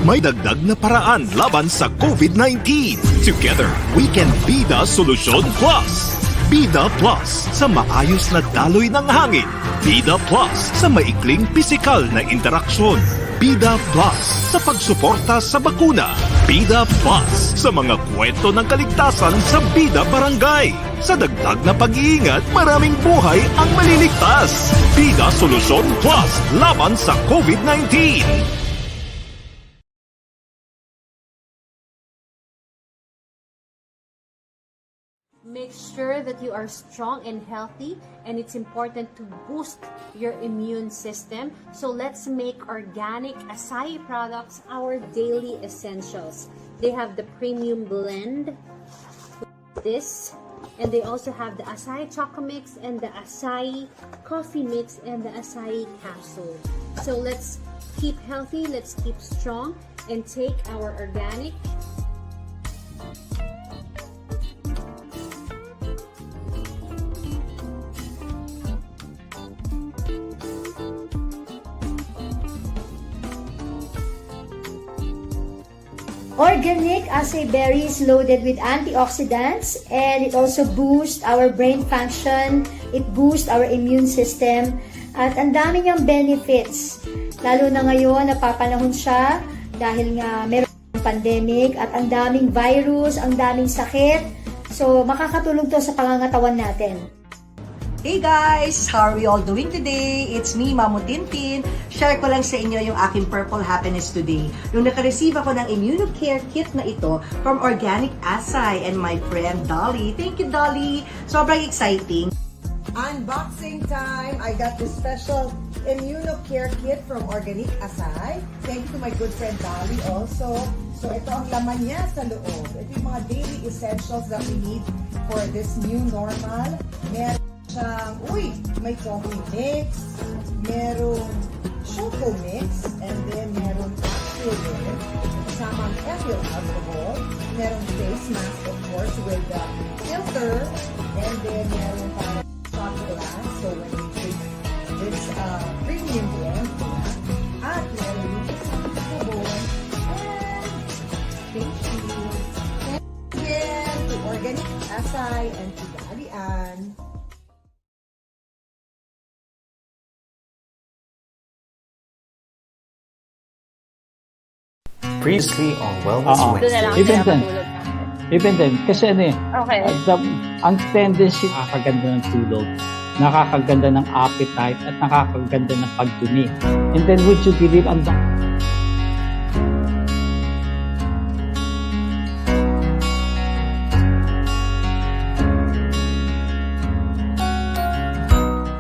may dagdag na paraan laban sa COVID-19. Together, we can be the Solusyon Plus. Bida Plus sa maayos na daloy ng hangin. Bida Plus sa maikling pisikal na interaksyon. Bida Plus sa pagsuporta sa bakuna. Bida Plus sa mga kwento ng kaligtasan sa Bida Barangay. Sa dagdag na pag-iingat, maraming buhay ang maliligtas. Bida Solusyon Plus laban sa COVID-19. Make sure that you are strong and healthy, and it's important to boost your immune system. So let's make organic acai products our daily essentials. They have the premium blend, this, and they also have the acai choco mix and the acai coffee mix and the acai capsule. So let's keep healthy, let's keep strong, and take our organic Organic acai berries loaded with antioxidants, and it also boosts our brain function, it boosts our immune system, at ang dami niyang benefits. Lalo na ngayon, napapanahon siya dahil nga meron pandemic at ang daming virus, ang daming sakit. So, makakatulong to sa pangangatawan natin. Hey guys! How are we all doing today? It's me, Mamo Tintin. Share ko lang sa inyo yung aking purple happiness today. Nung nakareceive ako ng Immunocare kit na ito from Organic Acai and my friend Dolly. Thank you, Dolly! Sobrang exciting. Unboxing time! I got this special Immunocare kit from Organic Acai. Thank you to my good friend Dolly also. So ito ang laman niya sa loob. Ito yung mga daily essentials that we need for this new normal. Meron siyang, may coffee mix, merong choco mix, and then merong capsule din, kasamang ethyl alcohol, merong face mask of course with the filter, and then merong parang shot glass, so when you drink this premium blend, at meron yung sabon, and thank you. Thank you again to Organic Acai and to Dalian. Previously on Wellness Oo. Wednesday. Even then, kasi Okay. ang tendency nakakaganda ng tulog, nakakaganda ng appetite, at nakakaganda ng pagdumi. And then would you believe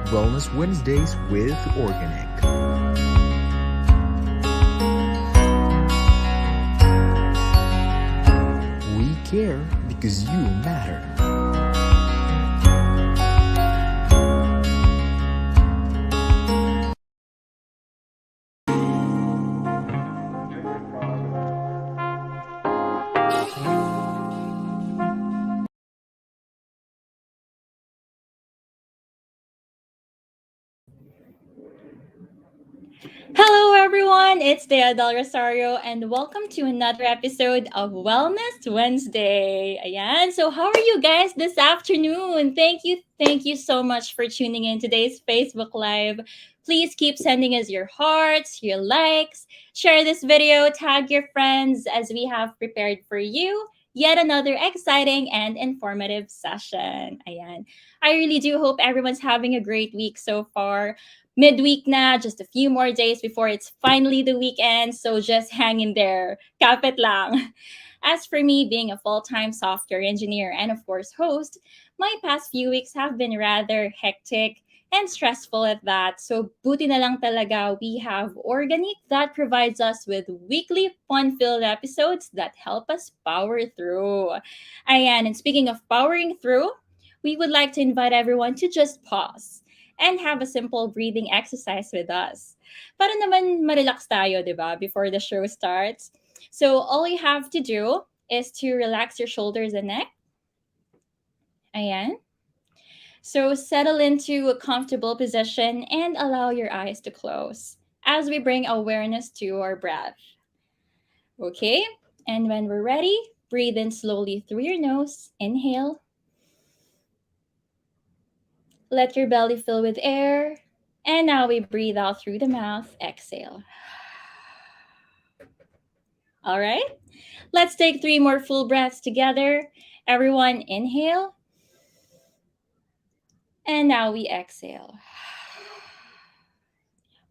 Wellness Wednesdays with Organic. We care because you matter. Hello everyone, it's Dea Del Rosario and welcome to another episode of Wellness Wednesday. Ayan, so how are you guys this afternoon? Thank you so much for tuning in today's Facebook Live. Please keep sending us your hearts, your likes, share this video, tag your friends as we have prepared for you yet another exciting and informative session. Ayan. I really do hope everyone's having a great week so far. Midweek na, just a few more days before it's finally the weekend, so just hang in there. Kapit lang. As for me, being a full-time software engineer and of course host, my past few weeks have been rather hectic and stressful at that. So buti na lang talaga we have Organic that provides us with weekly fun-filled episodes that help us power through. Ayan, and speaking of powering through, we would like to invite everyone to just pause and have a simple breathing exercise with us. Para naman ma-relax tayo, di ba, before the show starts. So all you have to do is to relax your shoulders and neck. Ayan. So settle into a comfortable position and allow your eyes to close as we bring awareness to our breath. Okay? And when we're ready, breathe in slowly through your nose. Inhale. Let your belly fill with air. And now we breathe out through the mouth. Exhale. All right? Let's take 3 more full breaths together. Everyone, inhale. And now we exhale.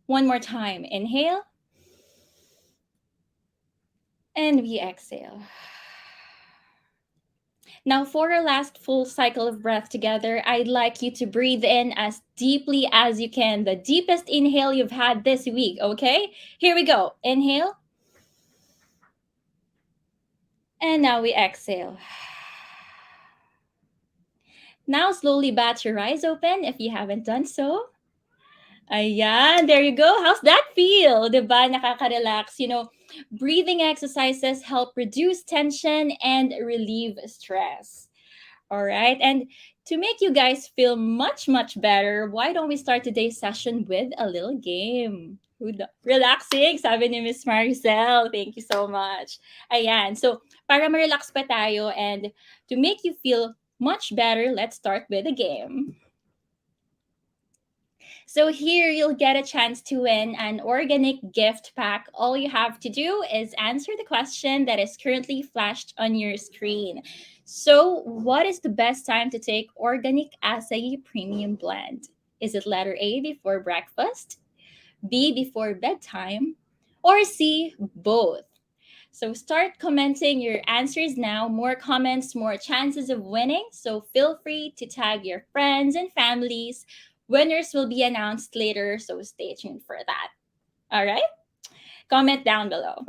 One more time. Inhale. And we exhale. Now, for our last full cycle of breath together, I'd like you to breathe in as deeply as you can, the deepest inhale you've had this week, okay? Here we go. Inhale. And now we exhale. Now, slowly bat your eyes open if you haven't done so. Ayan, there you go. How's that feel? Diba? Nakaka-relax. Breathing exercises help reduce tension and relieve stress. All right. And to make you guys feel much, much better, why don't we start today's session with a little game? Relaxing, sabi ni Miss Maricel. Thank you so much. Ayan. So, para ma-relax pa tayo and to make you feel much better, let's start with a game. So here you'll get a chance to win an organic gift pack. All you have to do is answer the question that is currently flashed on your screen. So, what is the best time to take organic acai premium blend? Is it letter A, before breakfast, B, before bedtime, or C, both? So start commenting your answers now. More comments, more chances of winning. So feel free to tag your friends and families. Winners will be announced later, so stay tuned for that. All right? Comment down below.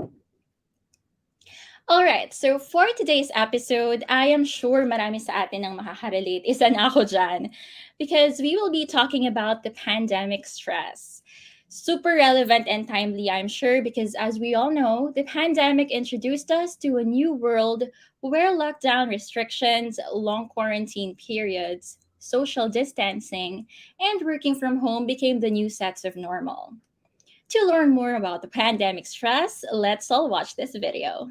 All right, so for today's episode, I am sure marami sa atin ang makaka-relate. Isa na ako dyan. Because we will be talking about the pandemic stress. Super relevant and timely, I'm sure, because as we all know, the pandemic introduced us to a new world where lockdown restrictions, long quarantine periods, social distancing, and working from home became the new sets of normal. To learn more about the pandemic stress, let's all watch this video.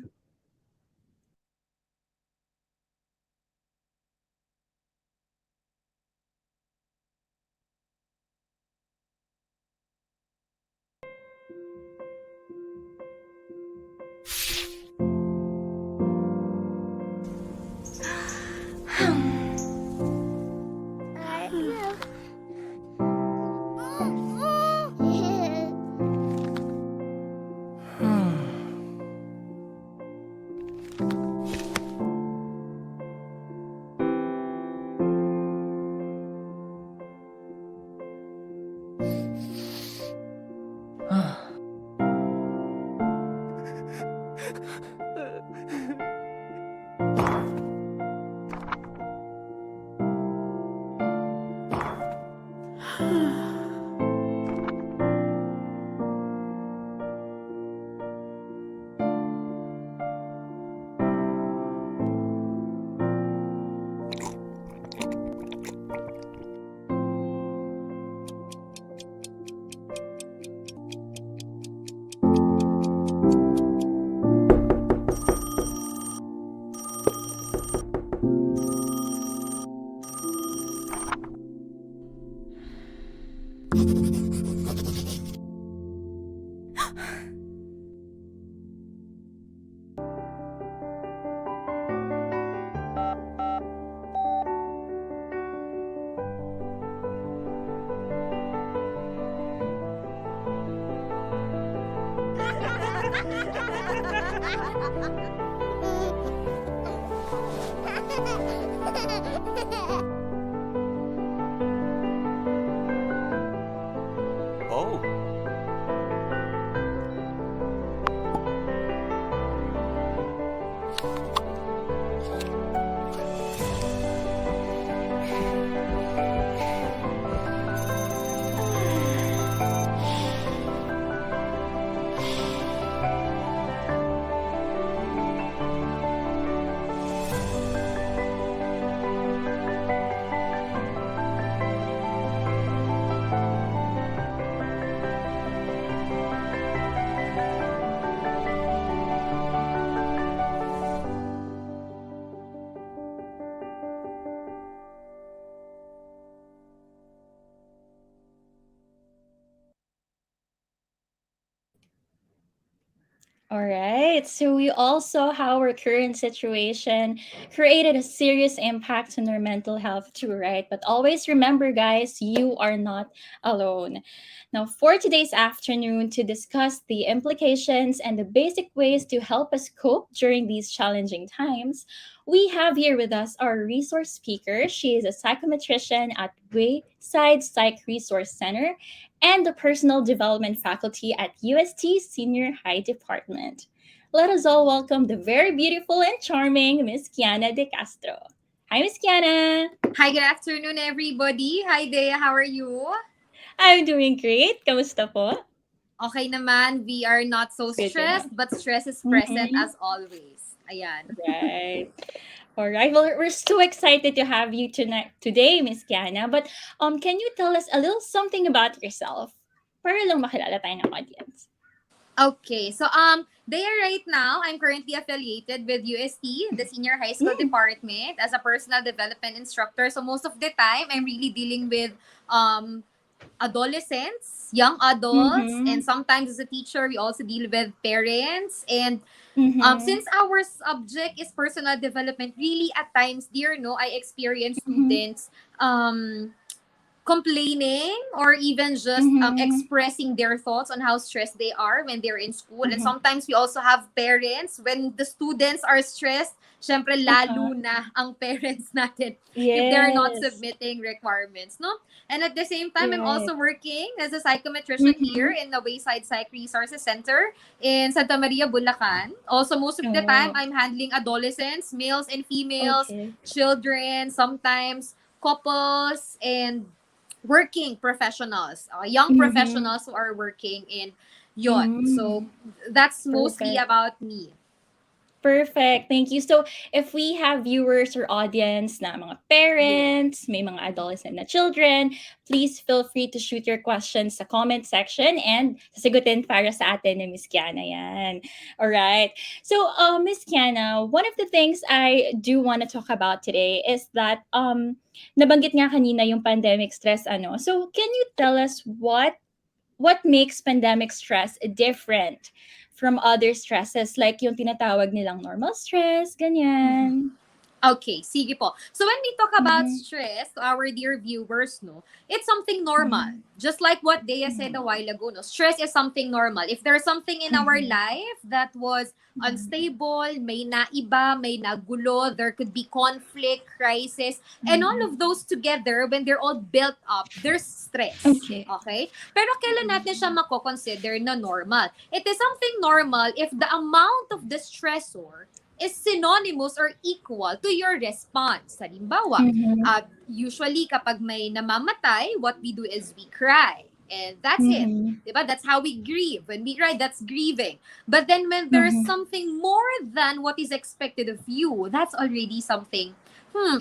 Oh. All right. So we all saw how our current situation created a serious impact on our mental health too, right? But always remember, guys, you are not alone. Now, for today's afternoon, to discuss the implications and the basic ways to help us cope during these challenging times, we have here with us our resource speaker. She is a psychometrician at Wayside Psych Resource Center and the Personal Development Faculty at UST Senior High Department. Let us all welcome the very beautiful and charming Miss Kiana De Castro. Hi, Miss Kiana. Hi, good afternoon, everybody. Hi, Dea. How are you? I'm doing great. Kamusta po? Okay naman. We are not so Good to know. stressed, but stress is present Mhm. as always. Ayan. Right. All right. Well, we're so excited to have you today, Miss Kiana. But can you tell us a little something about yourself? Para lang makilala tayo ng audience. Okay, so Dea, right now, I'm currently affiliated with UST, the Senior High School Department, as a personal development instructor. So most of the time, I'm really dealing with adolescents, young adults, and sometimes as a teacher, we also deal with parents. And since our subject is personal development, really at times, dear, no, I experience students complaining or even just expressing their thoughts on how stressed they are when they're in school. And sometimes we also have parents when the students are stressed. Syempre, lalo na ang parents natin if they're not Yes. submitting requirements, no? And at the same time, I'm Right. also working as a psychometrician here in the Wayside Psych Resources Center in Santa Maria, Bulacan. Also, most of the time, I'm handling adolescents, males and females, Okay. children, sometimes couples, and working professionals, young professionals who are working in yon. So that's mostly Perfect. about me. Perfect. Thank you. So, if we have viewers or audience na mga parents, may mga adolescent na children, please feel free to shoot your questions sa comment section and sasagutin para sa atin ni Miss Kiana yan. All right. So, Miss Kiana, one of the things I do want to talk about today is that nabanggit nga kanina yung pandemic stress ano. So, can you tell us what makes pandemic stress different from other stresses like yung tinatawag nilang normal stress, ganyan. Okay, sige po. So when we talk about stress to our dear viewers, no, it's something normal. Just like what Dea said a while ago, no, stress is something normal. If there's something in our life that was unstable, may naiba, may nagulo, there could be conflict, crisis, and all of those together, when they're all built up, there's stress. Okay. Okay? Pero kailan natin siya mako-consider na normal? It is something normal if the amount of the stressor is synonymous or equal to your response. Halimbawa, usually kapag may namamatay, what we do is we cry. And that's it. Diba? That's how we grieve. When we cry, that's grieving. But then when there's something more than what is expected of you, that's already something,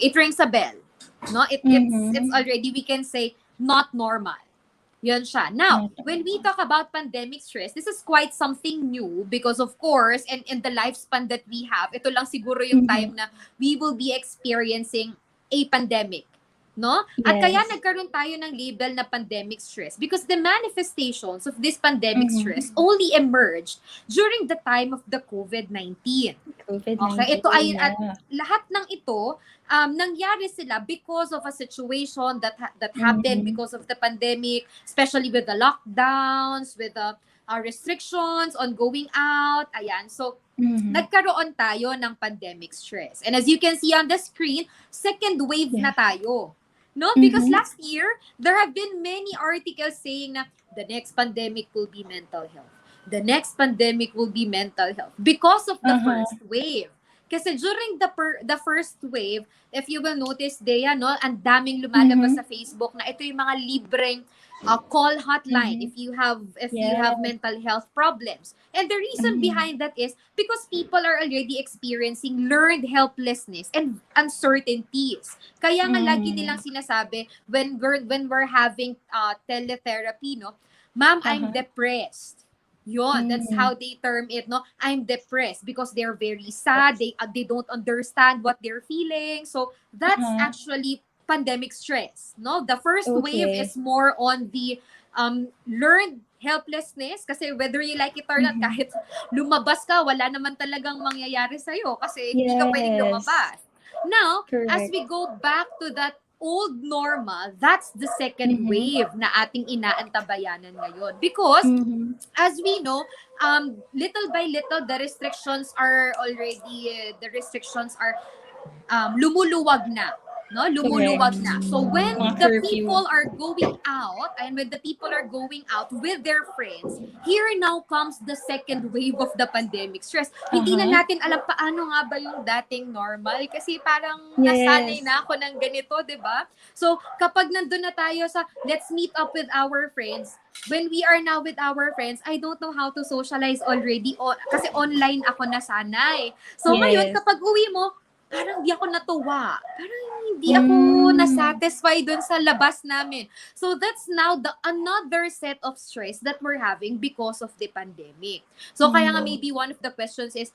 it rings a bell. No? It's already, we can say, not normal. Yun siya. Now, when we talk about pandemic stress, this is quite something new because of course, and in the lifespan that we have, ito lang siguro yung time na we will be experiencing a pandemic. No? At kaya nagkaroon tayo ng label na pandemic stress because the manifestations of this pandemic stress only emerged during the time of the COVID-19. COVID-19. Okay, ito ay at lahat ng ito nangyari sila because of a situation that happened because of the pandemic, especially with the lockdowns, with the restrictions on going out. Ayan, so nagkaroon tayo ng pandemic stress. And as you can see on the screen, second wave na tayo. No, because last year, there have been many articles saying na the next pandemic will be mental health. The next pandemic will be mental health because of the first wave. Kasi during the first wave, if you will notice, Dea, no, ang daming lumalabas sa Facebook na ito yung mga libreng call hotline if you have mental health problems. And the reason behind that is because people are already experiencing learned helplessness and uncertainties. Kaya nga lagi nilang sinasabi when we're having teletherapy, no, ma'am, I'm depressed. Yon, that's how they term it, no? I'm depressed because they're very sad. They don't understand what they're feeling. So that's actually pandemic stress, no? The first wave is more on the learned helplessness kasi whether you like it or not, kahit lumabas ka, wala naman talagang mangyayari sa'yo kasi hindi ka pwedeng Yes. lumabas. Now, as Correct. we go back to that old normal, that's the second wave na ating inaantabayanan ngayon. Because, as we know, little by little, the restrictions are lumuluwag na. No, lumuluwag na. So when Mga the curfew. people are going out and when the people are going out with their friends, here now comes the second wave of the pandemic stress. Hindi na natin alam paano nga ba yung dating normal kasi parang nasanay na ako ng ganito, 'di ba? So kapag nandun na tayo sa let's meet up with our friends, when we are now with our friends, I don't know how to socialize already kasi online ako nasanay. So ngayon kapag uwi mo, parang di ako natuwa. Parang hindi ako nasatisfy dun sa labas namin. So that's now another set of stress that we're having because of the pandemic. So kaya nga maybe one of the questions is,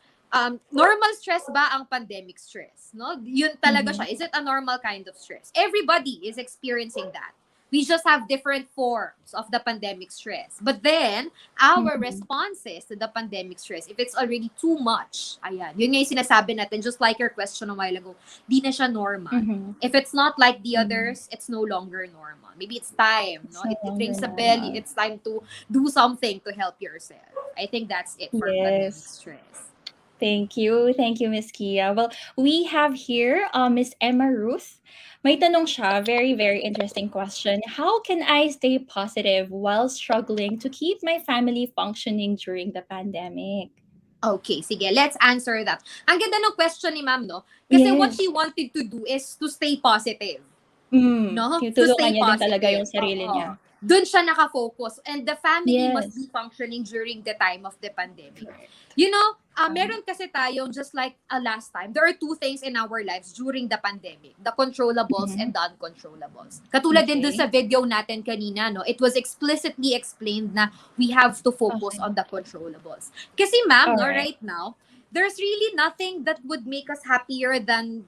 normal stress ba ang pandemic stress? No? Yun talaga siya. Is it a normal kind of stress? Everybody is experiencing that. We just have different forms of the pandemic stress. But then, our responses to the pandemic stress, if it's already too much, ayan, yun nga yung sinasabi natin, just like your question a while ago, di na siya normal. If it's not like the others, it's no longer normal. Maybe it's time, no? It rings a bell, it's time to do something to help yourself. I think that's it for pandemic stress. Thank you, Miss Kia. Well, we have here Miss Emma Ruth. May tanong siya, very, very interesting question. How can I stay positive while struggling to keep my family functioning during the pandemic? Okay, sige, let's answer that. Ang ganda ng question ni ma'am, no? Kasi what she wanted to do is to stay positive. No? To Tinutulungan stay niya din positive. talaga yung sarili niya. Doon siya nakafocus. And the family must be functioning during the time of the pandemic. You know, meron kasi tayo, just like last time, there are two things in our lives during the pandemic. The controllables and the uncontrollables. Katulad din dun sa video natin kanina, no? It was explicitly explained na we have to focus on the controllables. Kasi ma'am, no, right now, there's really nothing that would make us happier than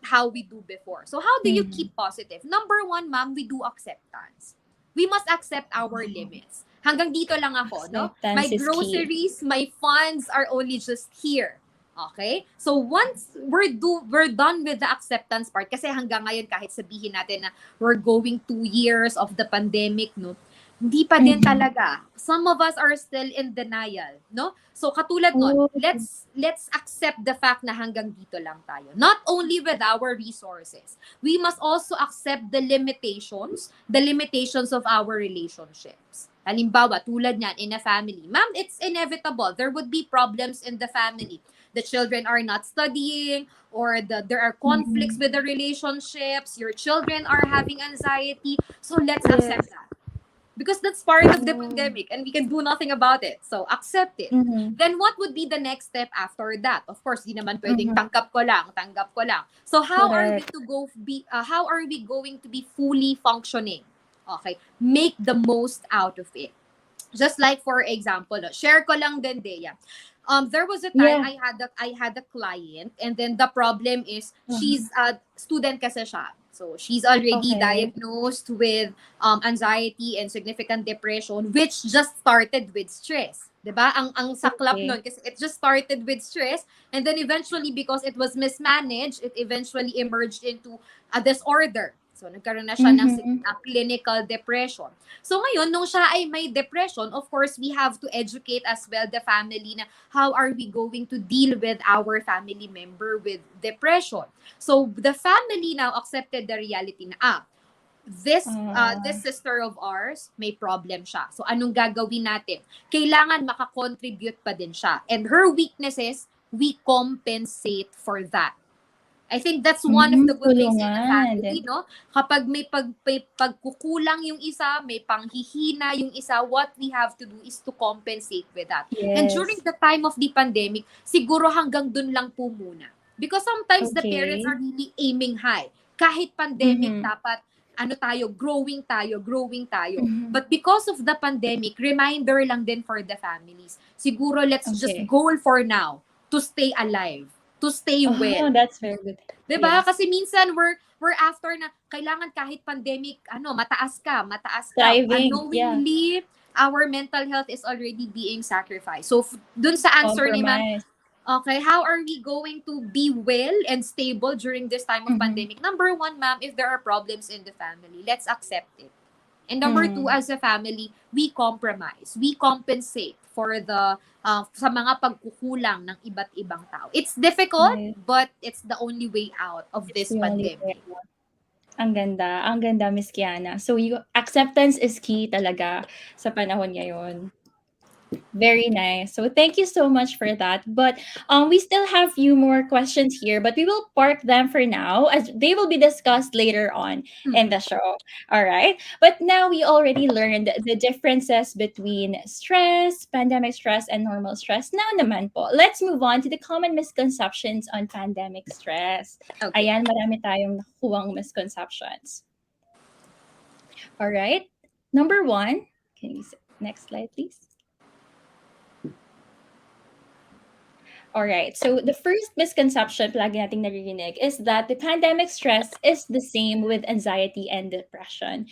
how we do before. So how do you keep positive? Number one, ma'am, we do acceptance. We must accept our limits. Hanggang dito lang ako, no? My groceries, my funds are only just here. Okay? So once we're done with the acceptance part, kasi hanggang ngayon kahit sabihin natin na we're going 2 years of the pandemic, no? Hindi pa din talaga. Some of us are still in denial, no? So katulad nun, let's accept the fact na hanggang dito lang tayo. Not only with our resources, we must also accept the limitations of our relationships. Halimbawa, tulad niyan in a family. Ma'am, it's inevitable. There would be problems in the family. The children are not studying, or there are conflicts with the relationships. Your children are having anxiety. So let's accept that. Because that's part of the pandemic and we can do nothing about it. So, accept it. Then, what would be the next step after that? Of course, di naman pwedeng tanggap ko lang. So, how are we going to be fully functioning? Okay. Make the most out of it. Just like, for example, share ko lang din, Dea. There was a time I had a client and then the problem is she's a student kasi siya. So, she's already diagnosed with anxiety and significant depression, which just started with stress. Diba? Ang saklap nun, kasi it just started with stress, and then eventually, because it was mismanaged, it eventually emerged into a disorder. So, nagkaroon na siya ng clinical depression. So, ngayon, nung siya ay may depression, of course, we have to educate as well the family na how are we going to deal with our family member with depression. So, the family now accepted the reality na, this sister of ours, may problem siya. So, anong gagawin natin? Kailangan makakontribute pa din siya. And her weaknesses, we compensate for that. I think that's one of the good things in the family, no? Kapag may pagkukulang yung isa, may panghihina yung isa, what we have to do is to compensate with that. And during the time of the pandemic, siguro hanggang dun lang po muna. Because sometimes the parents are really aiming high. Kahit pandemic, dapat growing tayo. But because of the pandemic, reminder lang din for the families. Siguro let's just goal for now to stay alive. to stay well. Oh, that's very good. 'Di ba? Yes. Kasi minsan we're after na kailangan kahit pandemic, mataas ka. Thriving. Yeah. Unknowingly, our mental health is already being sacrificed. So, dun sa answer ni ma'am, Compromise. okay, how are we going to be well and stable during this time of Mhm. pandemic? Number one, ma'am, if there are problems in the family, let's accept it. And number two, as a family, we compromise. We compensate for the sa mga pagkukulang ng iba't ibang tao. It's difficult, Yes. but it's the only way out of It's this the only way. pandemic. Ang ganda, Miss Kiana. So, acceptance is key talaga sa panahon ngayon. Very nice. So thank you so much for that. But we still have few more questions here, but we will park them for now as they will be discussed later on in the show. All right. But now we already learned the differences between stress, pandemic stress, and normal stress. Now naman po, let's move on to the common misconceptions on pandemic stress. Okay. Ayan, marami tayong nakuhang misconceptions. All right. Number one, next slide, please. Alright, so the first misconception palagi nating naririnig is that the pandemic stress is the same with anxiety and depression.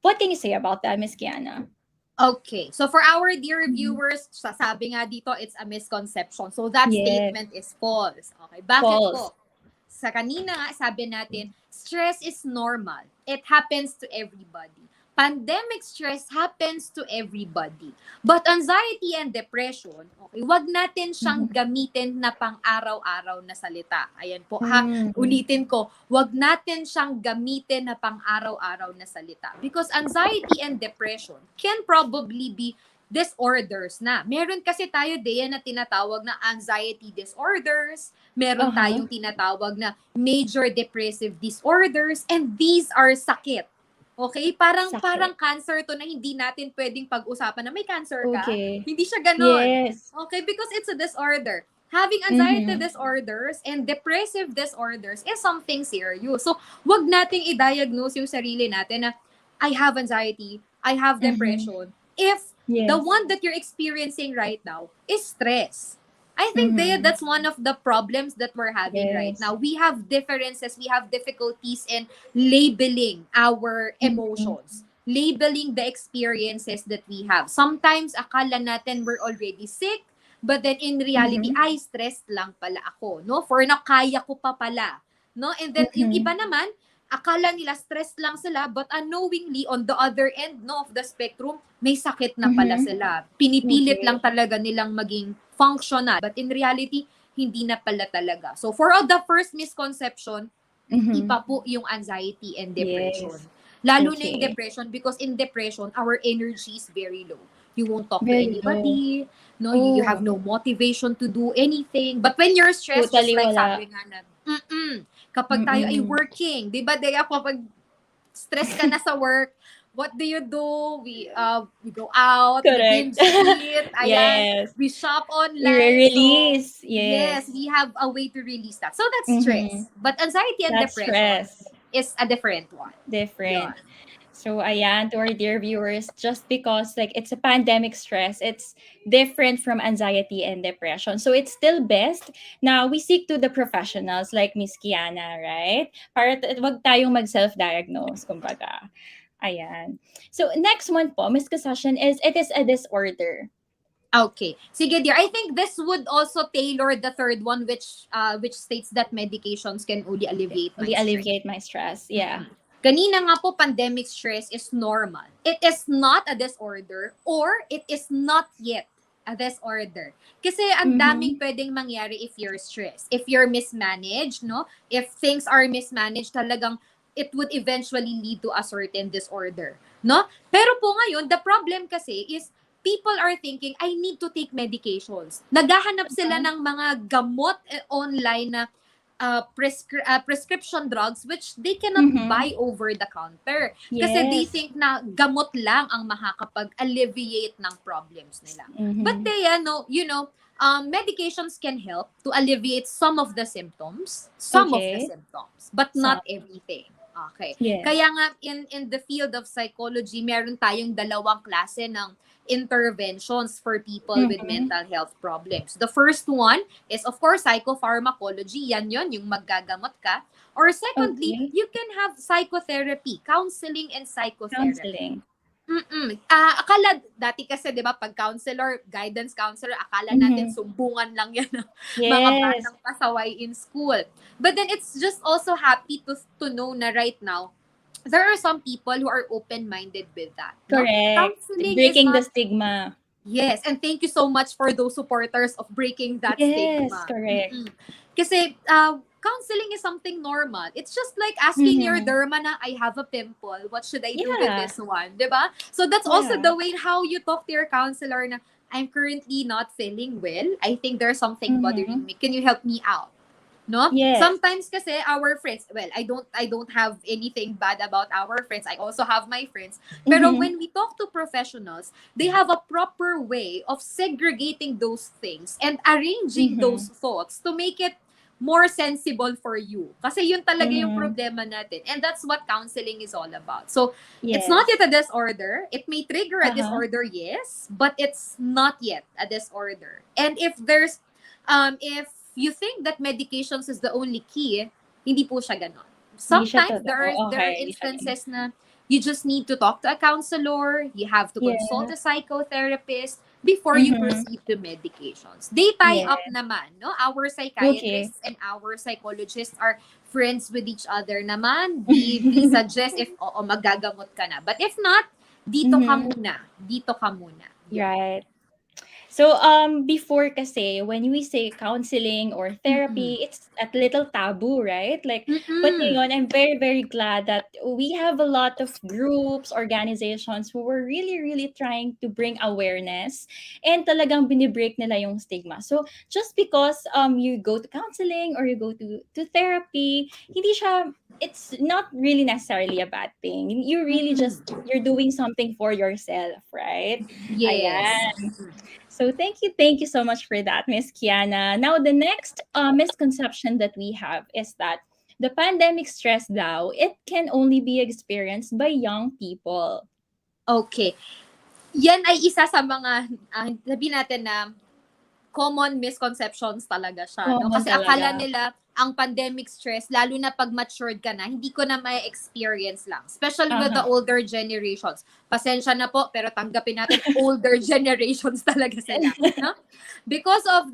What can you say about that, Miss Kiana? Okay. So for our dear Mhm. viewers, sasabi nga dito, it's a misconception. So that Yes. statement is false. Okay. Bakit False. po? Sa kanina nga, sabi natin, stress is normal. It happens to everybody. Pandemic stress happens to everybody. But anxiety and depression, okay, wag natin siyang gamitin na pang-araw-araw na salita. Ayan po, ha? Ulitin ko, wag natin siyang gamitin na pang-araw-araw na salita. Because anxiety and depression can probably be disorders na. Meron kasi tayo, Dea, na tinatawag na anxiety disorders. Meron tayong tinatawag na major depressive disorders. And these are sakit. Okay? Parang cancer to na hindi natin pwedeng pag-usapan na may cancer ka. Okay. Hindi siya ganon. Yes. Okay? Because it's a disorder. Having anxiety disorders and depressive disorders is something serious. So, wag nating i-diagnose yung sarili natin na I have anxiety, I have depression. If the one that you're experiencing right now is stress. I think that's one of the problems that we're having right now. We have differences, we have difficulties in labeling our emotions, labeling the experiences that we have. Sometimes, akala natin we're already sick, but then in reality, ay, stressed lang pala ako, no? For na kaya ko pa pala, no? And then, yung iba naman, akala nila stressed lang sila, but unknowingly, on the other end, no, of the spectrum, may sakit na pala sila. Pinipilit lang talaga nilang maging functional. But in reality, hindi na pala talaga. So, for the first misconception, iba po yung anxiety and depression. Lalo na yung depression, because in depression, our energy is very low. You won't talk to anybody. No, you have no motivation to do anything. But when you're stressed, Totally just like wala. sabi nga na, kapag tayo ay working, di ba, Dea, kapag stress ka na sa work, what do? We go out, Correct. we binge eat, ayan, Yes. we shop online. Release. So, Yes. we have a way to release that. So that's stress. But anxiety and That's depression stress. is a different one. Different. Yun. So ayan, to our dear viewers, just because like it's a pandemic stress, it's different from anxiety and depression. So it's still best na we seek to the professionals like Miss Kiana, right? Para wag tayong mag-self-diagnose, kumbaga. Ayan. So next one po, misconception is it is a disorder. Okay. Sige, dear. I think this would also tailor the third one, which states that medications can only alleviate my stress. Alleviate my stress. Yeah. Kanina nga po, pandemic stress is normal. It is not a disorder or it is not yet a disorder. Kasi ang daming pwedeng mangyari if you're stressed. If you're mismanaged, no? If things are mismanaged, talagang it would eventually lead to a certain disorder, no? Pero po ngayon, the problem kasi is people are thinking, I need to take medications. Naghahanap sila ng mga gamot online na prescription drugs which they cannot buy over the counter. Kasi they think na gamot lang ang makakapag-alleviate ng problems nila. But they, medications can help to alleviate some of the symptoms, but not everything. Okay. Yes. Kaya nga in the field of psychology, meron tayong dalawang klase ng interventions for people with mental health problems. The first one is of course psychopharmacology. Yan yon, yung maggagamot ka. Or secondly, Okay. you can have psychotherapy, counseling and psychotherapy. Counseling. Akala dati kasi 'di ba pag counselor, guidance counselor, akala natin sumbungan lang 'yan ng mga Yes. batang pasaway in school. But then it's just also happy to know na right now there are some people who are open-minded with that. No? Correct. Counseling Breaking is the not, stigma. yes, and thank you so much for those supporters of breaking that Yes, stigma. correct. Kasi counseling is something normal. It's just like asking your derma na, I have a pimple. What should I do with Yeah. this one? Diba? So that's also Yeah. the way how you talk to your counselor na, I'm currently not feeling well. I think there's something bothering me. Can you help me out? No? Yes. Sometimes kasi our friends, well, I don't have anything bad about our friends. I also have my friends. Pero when we talk to professionals, they have a proper way of segregating those things and arranging those thoughts to make it more sensible for you. Kasi yun talaga yung problema natin. And that's what counseling is all about. So, Yes. it's not yet a disorder. It may trigger a disorder, yes, but it's not yet a disorder. And if if you think that medications is the only key, hindi po siya ganon. Sometimes totoo. there are Okay, hindi siya instances na you just need to talk to a counselor, you have to Yeah. consult a psychotherapist before you proceed to medications. They tie up naman, no? Our psychiatrists and our psychologists are friends with each other naman. We suggest if magagamot ka na. But if not, dito ka muna. Dito ka muna. Right. So, before kasi, when we say counseling or therapy, it's a little taboo, right? Like, but ngayon, I'm very, very glad that we have a lot of groups, organizations who were really, really trying to bring awareness and talagang binibreak nila yung stigma. So, just because you go to counseling or you go to therapy, hindi siya, it's not really necessarily a bad thing. You really you're doing something for yourself, right? Yes. Ayan. So thank you so much for that, Miss Kiana. Now the next misconception that we have is that the pandemic stress daw, it can only be experienced by young people. Okay. Yan ay isa sa mga, sabihin natin na common misconceptions talaga siya. No? Common Kasi talaga. akala nila ang pandemic stress, lalo na pag matured ka na, hindi ko na may experience lang. Especially with the older generations. Pasensya na po, pero tanggapin natin, older generations talaga sila. No? Because of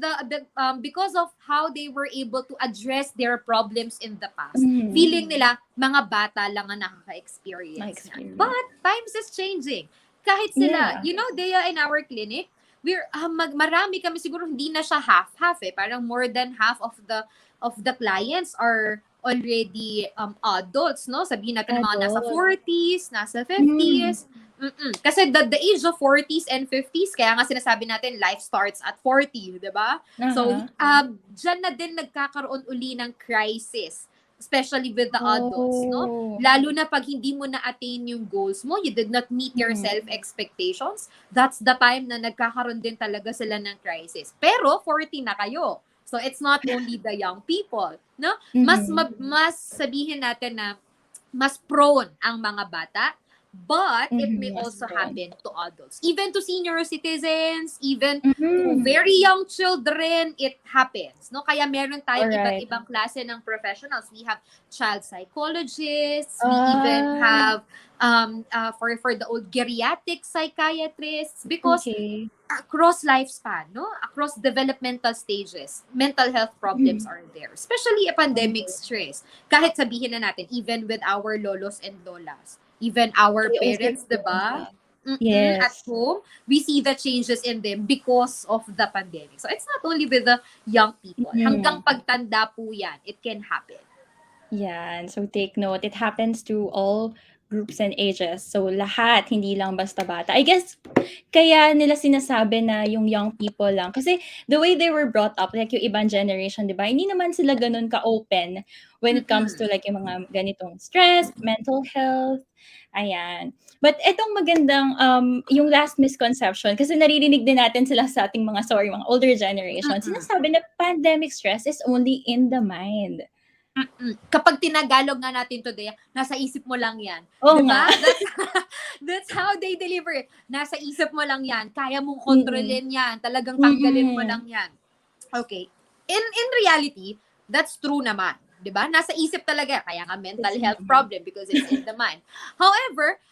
because of how they were able to address their problems in the past. Feeling nila, mga bata lang ang nakaka-experience. But times is changing. Kahit sila, you know, Dea, in our clinic, marami kami siguro hindi na siya half eh, parang more than half of the clients are already adults, no? Sabihin natin mga nasa 40s, nasa 50s. Kasi the age of 40s and 50s, kaya nga sinasabi natin life starts at 40, 'di ba? So diyan na din nagkakaroon uli ng crisis, especially with the adults, no? Lalo na pag hindi mo na-attain yung goals mo, you did not meet your self-expectations, that's the time na nagkakaroon din talaga sila ng crisis. Pero 40 na kayo. So it's not only the young people, no? Mas sabihin natin na mas prone ang mga bata, but it may also happen to adults. Even to senior citizens, even to very young children, it happens. No? Kaya meron tayong iba't ibang klase ng professionals. We have child psychologists, we even have for the old geriatric psychiatrists, because across lifespan, no? Across developmental stages, mental health problems are there. Especially a pandemic stress. Kahit sabihin na natin, even with our lolos and lolas, even our parents, diba? Yes. At home, we see the changes in them because of the pandemic. So it's not only with the young people. Hanggang pagtanda po yan, it can happen. Yan. So take note, it happens to all groups and ages. So lahat, hindi lang basta bata. I guess, kaya nila sinasabi na yung young people lang. Kasi the way they were brought up, like yung ibang generation, di ba? Hindi naman sila ganun ka-open when it comes to like yung mga ganitong stress, mental health. Ayan. But etong magandang, yung last misconception, kasi naririnig din natin sila sa ating mga older generation, sinasabi na pandemic stress is only in the mind. Kapag tinagalog nga natin today, nasa isip mo lang yan. Oo Diba? nga. That's how they deliver it. Nasa isip mo lang yan. Kaya mong kontrolin yan. Talagang tanggalin mo lang yan. Okay. In reality, that's true naman. Diba? Nasa isip talaga. Kaya nga mental health problem because it's in the mind. However,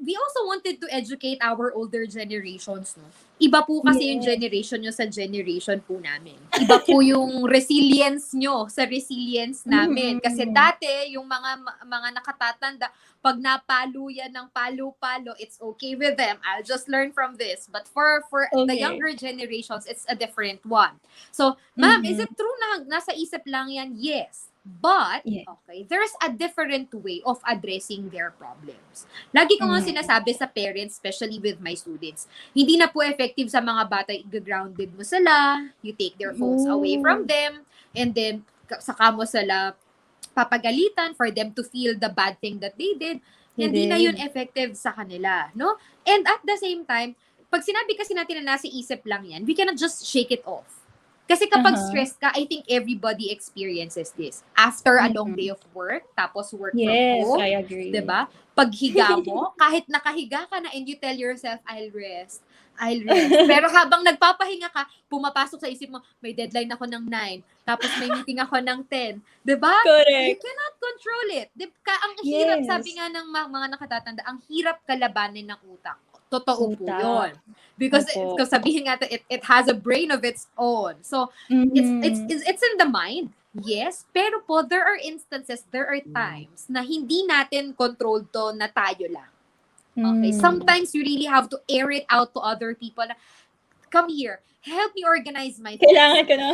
we also wanted to educate our older generations, no? Iba po kasi yung generation nyo sa generation po namin. Iba po yung resilience nyo sa resilience namin. Kasi dati, yung mga nakatatanda, pag napalo yan ng palo-palo, it's okay with them. I'll just learn from this. But for the younger generations, it's a different one. So, ma'am, is it true na nasa isip lang yan? Yes. But, okay, there's a different way of addressing their problems. Lagi ko nga sinasabi sa parents, especially with my students, hindi na po effective sa mga bata, i-grounded mo sila, you take their phones away from them, and then saka mo sila papagalitan for them to feel the bad thing that they did. Hindi na yun effective sa kanila, no? And at the same time, pag sinabi kasi natin na nasa isip lang yan, we cannot just shake it off. Kasi kapag stressed ka, I think everybody experiences this. After a long day of work, tapos work from home. I agree. Diba? Paghiga mo, kahit nakahiga ka na and you tell yourself, I'll rest. Pero habang nagpapahinga ka, pumapasok sa isip mo, may deadline ako ng 9, tapos may meeting ako ng 10. Diba? Correct. You cannot control it. Ang hirap, sabi nga ng mga nakatatanda, ang hirap kalabanin ng utak. Totoo po yun. Because kung sabihin nga, it has a brain of its own. So, it's in the mind. Yes, pero po, there are instances, there are times na hindi natin controlled to na tayo lang. Okay? Sometimes you really have to air it out to other people. Come here, help me organize my thoughts. Kailangan ko na.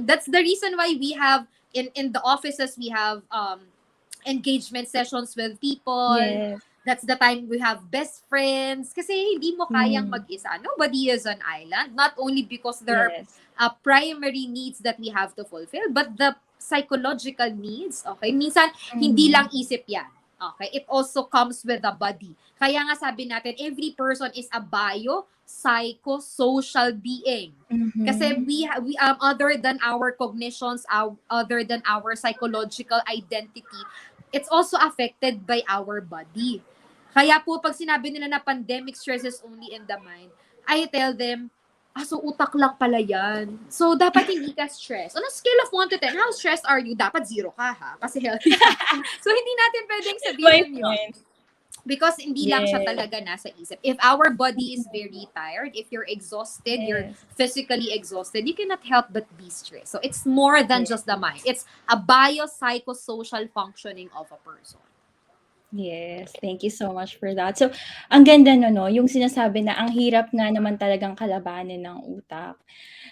That's the reason why we have, in the offices, we have engagement sessions with people. Yes. That's the time we have best friends. Kasi hindi mo kayang mag-isa. Nobody is an island. Not only because there are primary needs that we have to fulfill, but the psychological needs. Okay? Minsan, hindi lang isip yan. Okay? It also comes with the body. Kaya nga sabi natin, every person is a bio-psycho-social being. Kasi we other than our cognitions, other than our psychological identity, it's also affected by our body. Kaya po, pag sinabi nila na pandemic stress is only in the mind, I tell them, so utak lang pala yan. So, dapat hindi ka stress. On a scale of 1 to 10, how stressed are you? Dapat 0 ka, ha? Kasi healthy ka. So, hindi natin pwedeng sabihin yun. Because hindi lang siya talaga nasa isip. If our body is very tired, if you're exhausted, you're physically exhausted, you cannot help but be stressed. So, it's more than just the mind. It's a bio-psychosocial functioning of a person. Yes, thank you so much for that. So, ang ganda no, yung sinasabi na ang hirap nga naman talagang kalabanin ng utak.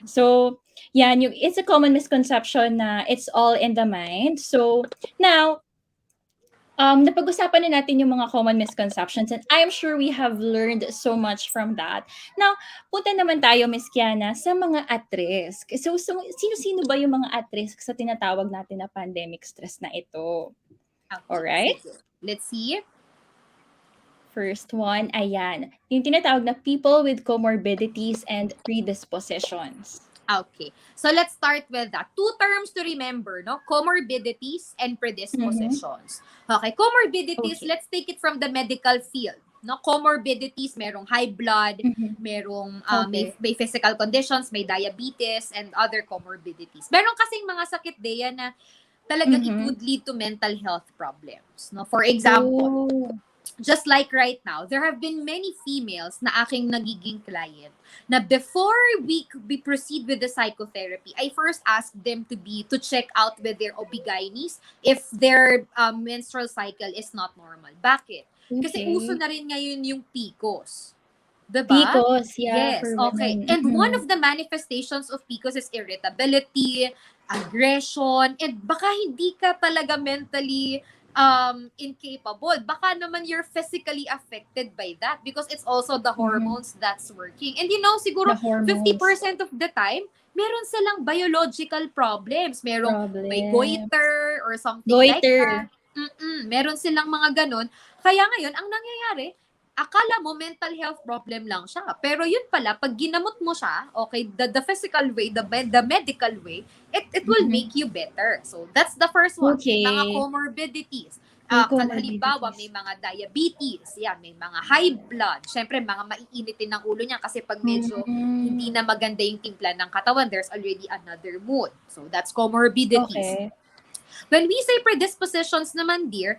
So, yan, it's a common misconception na it's all in the mind. So, now, napag-usapan na natin yung mga common misconceptions and I'm sure we have learned so much from that. Now, punta naman tayo, Miss Kiana, sa mga at-risk. So, sino-sino ba yung mga at-risk sa tinatawag natin na pandemic stress na ito? Alright? Let's see. First one, ayan. Yung tinatawag na people with comorbidities and predispositions. Okay. So let's start with that. 2 terms to remember, no? Comorbidities and predispositions. Okay, comorbidities, let's take it from the medical field. No, comorbidities, merong high blood, merong may physical conditions, may diabetes and other comorbidities. Meron kasing mga sakit Dea na talagang it would lead to mental health problems. No? For example, just like right now, there have been many females na aking nagiging client na before we proceed with the psychotherapy, I first ask them to check out with their OB-GYNs if their menstrual cycle is not normal. Bakit? Kasi uso na rin ngayon yung PCOS. Diba? PCOS, yeah. Yes, okay. And one of the manifestations of PCOS is irritability, aggression, and baka hindi ka talaga mentally incapable. Baka naman you're physically affected by that because it's also the hormones that's working. And siguro 50% of the time, meron silang biological problems. May goiter or something like that. Meron silang mga ganun. Kaya ngayon, ang nangyayari, akala mo mental health problem lang siya. Pero yun pala, pag ginamot mo siya, okay, the physical way, the medical way, it will make you better. So that's the first one. May mga Okay. comorbidities. May Halimbawa, may comorbidities. mga diabetes, yan, may mga high blood. Siyempre, mga maiinitin ng ulo niya kasi pag medyo hindi na maganda yung timpla ng katawan, there's already another mood. So that's comorbidities. Okay. When we say predispositions naman, dear,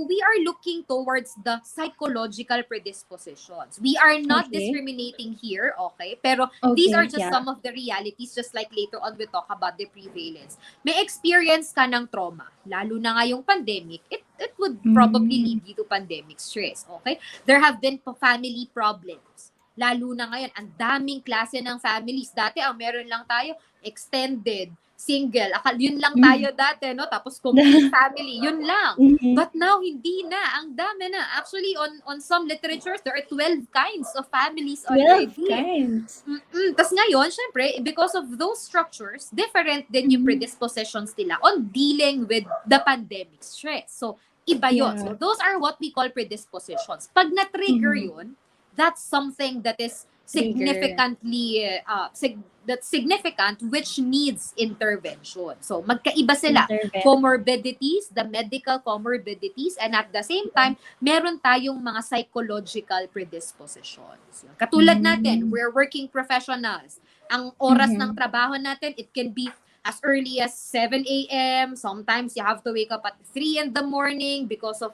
we are looking towards the psychological predispositions. We are not Okay. discriminating here, okay? Pero these Okay, are just yeah. some of the realities, just like later on we talk about the prevalence. May experience ka ng trauma, lalo na nga yung pandemic, it would probably lead you to pandemic stress, okay? There have been family problems. Lalo na ngayon, ang daming klase ng families. Dati, ang meron lang tayo, extended, single. Yun lang tayo dati, no? Tapos complete family, yun lang. But now, hindi na. Ang dami na. Actually, on some literatures, there are 12 kinds of families 12 already. kinds. Tapos ngayon, syempre, because of those structures, different din yung predispositions nila on dealing with the pandemic stress. So, iba yun. Yeah. So, those are what we call predispositions. Pag na-trigger yun, that's something that is significantly that's significant, which needs intervention. So magkaiba sila. Comorbidities, the medical comorbidities, and at the same time, meron tayong mga psychological predispositions. Katulad natin, we're working professionals. Ang oras ng trabaho natin, it can be as early as 7 a.m. Sometimes you have to wake up at 3 in the morning because of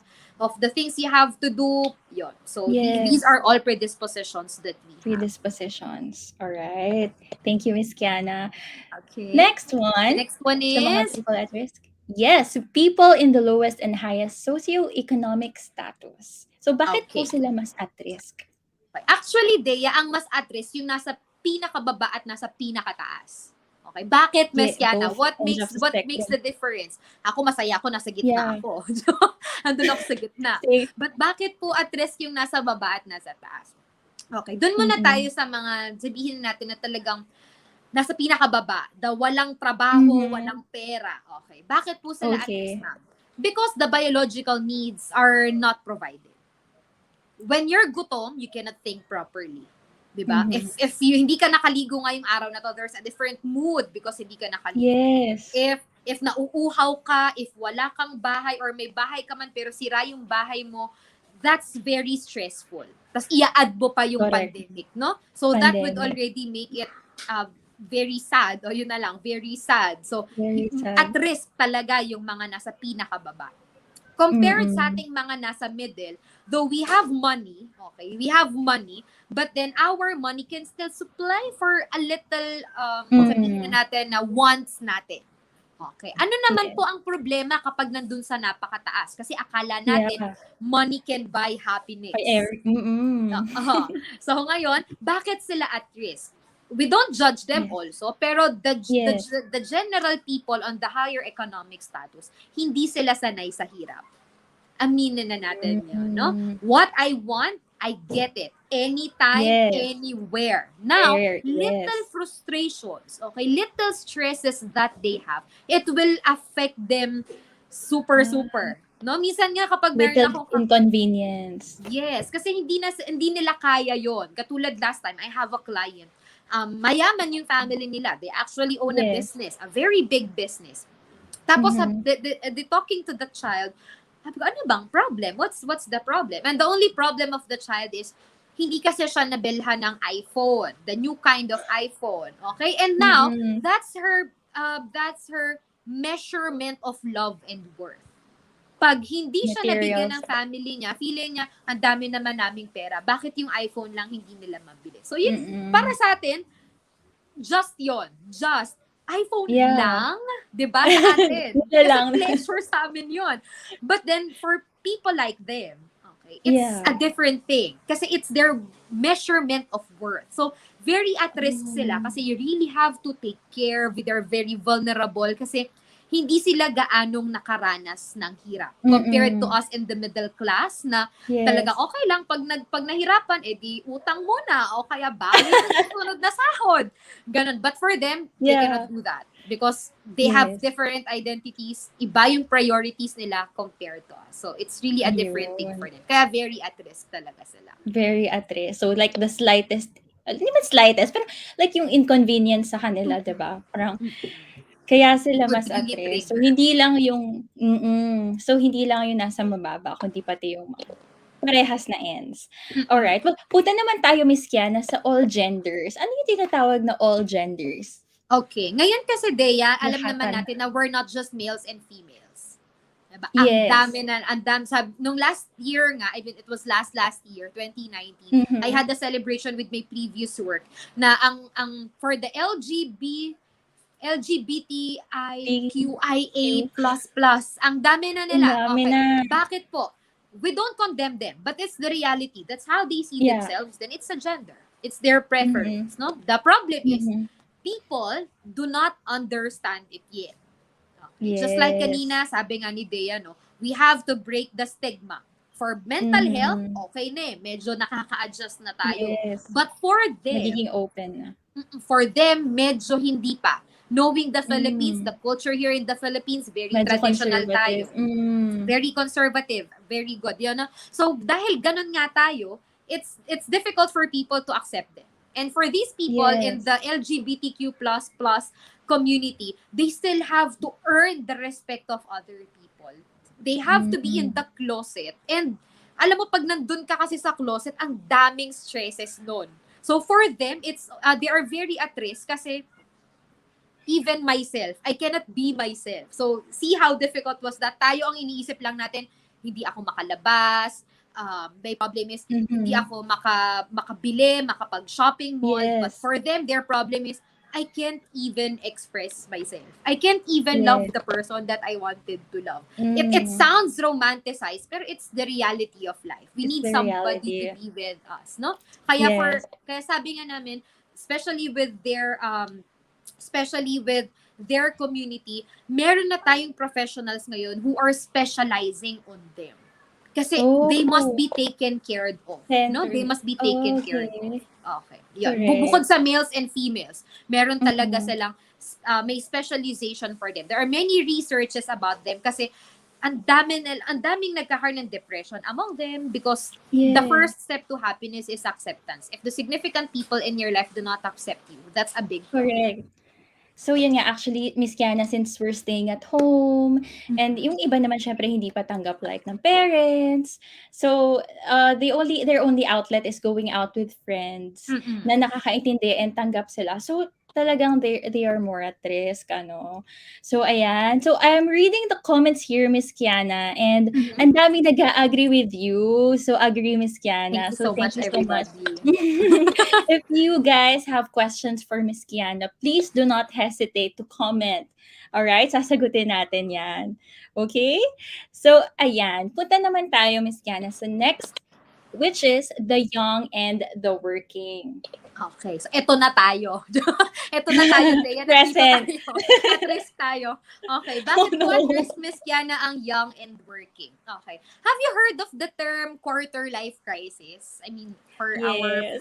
the things you have to do. Yun. So these are all predispositions that we have. Predispositions. All right. Thank you, Miss Kiana. Okay. Next one. The next one Sa mga is people at risk. Yes, people in the lowest and highest socioeconomic status. So bakit po Okay. sila mas at risk? Actually, Dea, ang mas at risk yung nasa pinakababa at nasa pinakataas. Okay, bakit, Miss Kiana? Both What ends of the makes spectrum. the difference? Ako masaya ako, nasa gitna Yeah. ako. Andun ako sa gitna. Say, But bakit po at risk yung nasa baba at nasa taas? Okay, doon muna tayo sa mga, sabihin natin na talagang nasa pinakababa, walang trabaho, walang pera. Okay, bakit po sila at Okay. risk, ma'am? Because the biological needs are not provided. When you're gutom, you cannot think properly. Diba? If you hindi ka nakaligo ngayong araw na to, there's a different mood because hindi ka nakaligo. yes. If nauuhaw ka, if wala kang bahay or may bahay ka man pero sira yung bahay mo, that's very stressful. Tapos ia-add mo pa yung Correct. pandemic, no? So that would Pandemic. already make it very sad. O yun na lang, very sad. So Very sad. at risk talaga yung mga nasa pinakababa. Compared sa ating mga nasa middle, though we have money, but then our money can still supply for a little, sabihin na natin na wants natin. Okay. Ano naman po ang problema kapag nandun sa napakataas? Kasi akala natin money can buy happiness. So ngayon, bakit sila at risk? We don't judge them also, pero the general people on the higher economic status, hindi sila sanay sa hirap. Aminin na natin yun, no? What I want, I get it. Anytime, anywhere. Now, little frustrations, okay, little stresses that they have, it will affect them super. No? Minsan nga kapag meron Little akong inconvenience. yes, kasi hindi nila kaya yon. Katulad last time, I have a client. Mayaman yung family nila. They actually own a business, a very big business. Tapos, the talking to the child, sabi ko, ano bang problem? What's the problem? And the only problem of the child is, hindi kasi siya nabilhan ng iPhone, the new kind of iPhone. Okay? And now, that's her measurement of love and worth. Pag hindi siya nabigyan ng family niya, feeling niya, ang dami naman naming pera. Bakit yung iPhone lang hindi nila mabili? So, yun, para sa atin, just yon. Just, iPhone lang, di ba, sa atin? Kasi pleasure sa amin yun. But then, for people like them, okay, it's a different thing. Kasi it's their measurement of worth. So, very at risk sila kasi you really have to take care. They're very vulnerable kasi hindi sila gaanong nakaranas ng hirap. Compared to us in the middle class na talaga okay lang pag nahirapan, di utang muna o kaya bawi sa susunod na sahod. Ganun. But for them, they cannot do that because they have different identities. Iba yung priorities nila compared to us. So it's really a different thing for them. Kaya very at risk talaga sila. Very at risk. So like the slightest, hindi man slightest, pero like yung inconvenience sa kanila, 'di ba? Parang kaya sila Would mas at really risk. So trigger. hindi lang yung so hindi lang yung nasa mababa, kundi pati yung mga parehas na ends. Alright. Well, punta naman tayo, Miss Kiana, sa all genders. Ano yung tinatawag na all genders? Okay. Ngayon kasi, Dea, alam naman Lahatan. natin na we're not just males and females. Diba? Yes. Ang dami, nung last year nga, I mean, it was last year, 2019, I had a celebration with my previous work na ang for the LGBTIQIA++, ang dami na nila. Ang dami Okay. na. Bakit po? We don't condemn them, but it's the reality. That's how they see themselves. Then it's a gender. It's their preference, no? The problem is, people do not understand it yet. Okay. Just like kanina, sabi nga ni Dea, no, we have to break the stigma. For mental health, okay na medyo nakaka-adjust na tayo. Yes. But for them, Magiging open na. medyo hindi pa. Knowing the Philippines, the culture here in the Philippines, very Medyo traditional tayo. conservative. Very conservative. Very good. Yun, no? So, dahil ganun nga tayo, it's difficult for people to accept them. And for these people in the LGBTQ++ community, they still have to earn the respect of other people. They have to be in the closet. And alam mo, pag nandun ka kasi sa closet, ang daming stresses nun. So for them, they are very at risk kasi even myself, I cannot be myself. So see how difficult was that. Tayo ang iniisip lang natin, hindi ako makalabas, may problem is hindi ako makabili, makapag-shopping mall. But for them, their problem is, I can't even express myself. I can't even love the person that I wanted to love. It sounds romanticized, pero it's the reality of life. We need somebody to be with us, no? Kaya kaya sabi nga namin, especially with their community, meron na tayong professionals ngayon who are specializing on them. Kasi they must be taken care of. No? They must be taken care of. Okay. Yun. Bukod sa males and females, meron talaga silang may specialization for them. There are many researches about them kasi ang daming nagkakaroon ng depression among them because the first step to happiness is acceptance. If the significant people in your life do not accept you, that's a big problem. Correct. So yun nga, actually, Miss Kiana, since we're staying at home, and yung iba naman syempre hindi pa tanggap like ng parents. So their only outlet is going out with friends na nakakaintindi and tanggap sila. So talagang they are more at risk, ano. So ayan. So I'm reading the comments here, Miss Kiana, and ang dami nag-agree with you. So agree, Miss Kiana. Thank you so much, everybody. If you guys have questions for Miss Kiana, please do not hesitate to comment. Alright? Sasagutin natin yan. Okay? So, ayan. Punta naman tayo, Miss Kiana, sa next, which is the young and the working. Okay. So, eto na tayo. Eto na tayo, Dea. Present. At risk tayo. Okay. Bakit po at risk, Miss Kiana, ang young and working? Okay. Have you heard of the term quarter life crisis? I mean, for our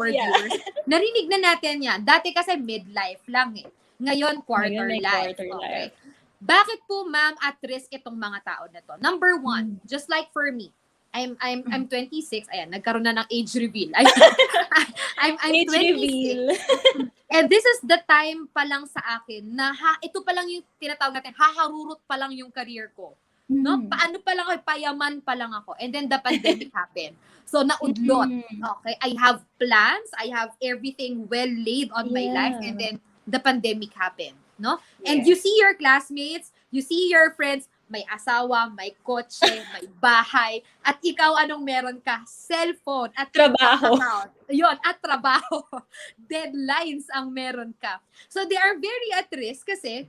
viewers. Narinig na natin yan. Dati kasi midlife lang eh. Ngayon, quarter life. Okay. Bakit po, ma'am, at risk itong mga tao na to? Number one, just like for me, I'm 26. Ayan, nagkaroon na ng age reveal. I'm Age 26. reveal. And this is the time pa lang sa akin na ito pa lang yung tinatawag natin, haharurot pa lang yung career ko. No? Paano pa lang ako, payaman pa lang ako. And then the pandemic happened. So naudlot. Okay, I have plans, I have everything well laid on my life, and then the pandemic happened, no? And you see your classmates, you see your friends, may asawa, may kotse, may bahay, at ikaw anong meron ka? Cellphone at Trabaho. Yun, at trabaho. Deadlines ang meron ka. So they are very at risk kasi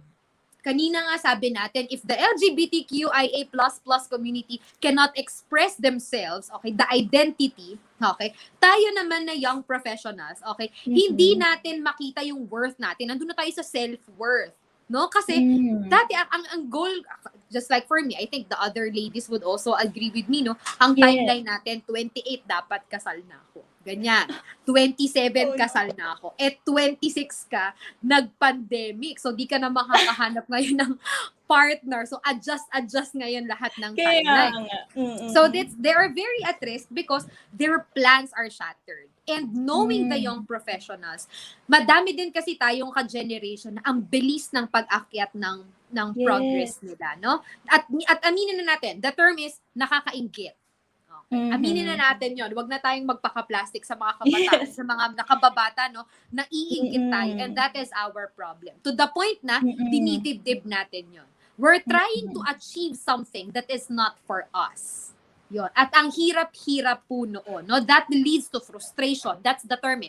kanina nga sabi natin, if the LGBTQIA++ community cannot express themselves, okay, the identity, okay, tayo naman na young professionals, okay, hindi natin makita yung worth natin. Nandun na tayo sa self-worth. no? Kasi dati ang goal, just like for me, I think the other ladies would also agree with me, no? Ang Yes. timeline natin, 28 dapat kasal na ako. Ganyan. 27 kasal na ako. 26 ka, nag-pandemic. So, di ka na makakahanap ngayon ng partner. So, adjust ngayon lahat ng Kaya timeline. nga. So, they are very at risk because their plans are shattered. And knowing the young professionals, madami din kasi tayong ka-generation na ang bilis ng pag-akyat ng Yes. progress nila, no? At aminin na natin, the term is nakakainggit. Okay. Aminin na natin yon. Wag na tayong magpaka-plastic sa mga kabataan, sa mga nakababata, no? Naiinggit tayo. And that is our problem. To the point na, dinidibdib natin yon. We're trying to achieve something that is not for us. Yon. At ang hirap-hirap po noon, no? That leads to frustration. That's the term.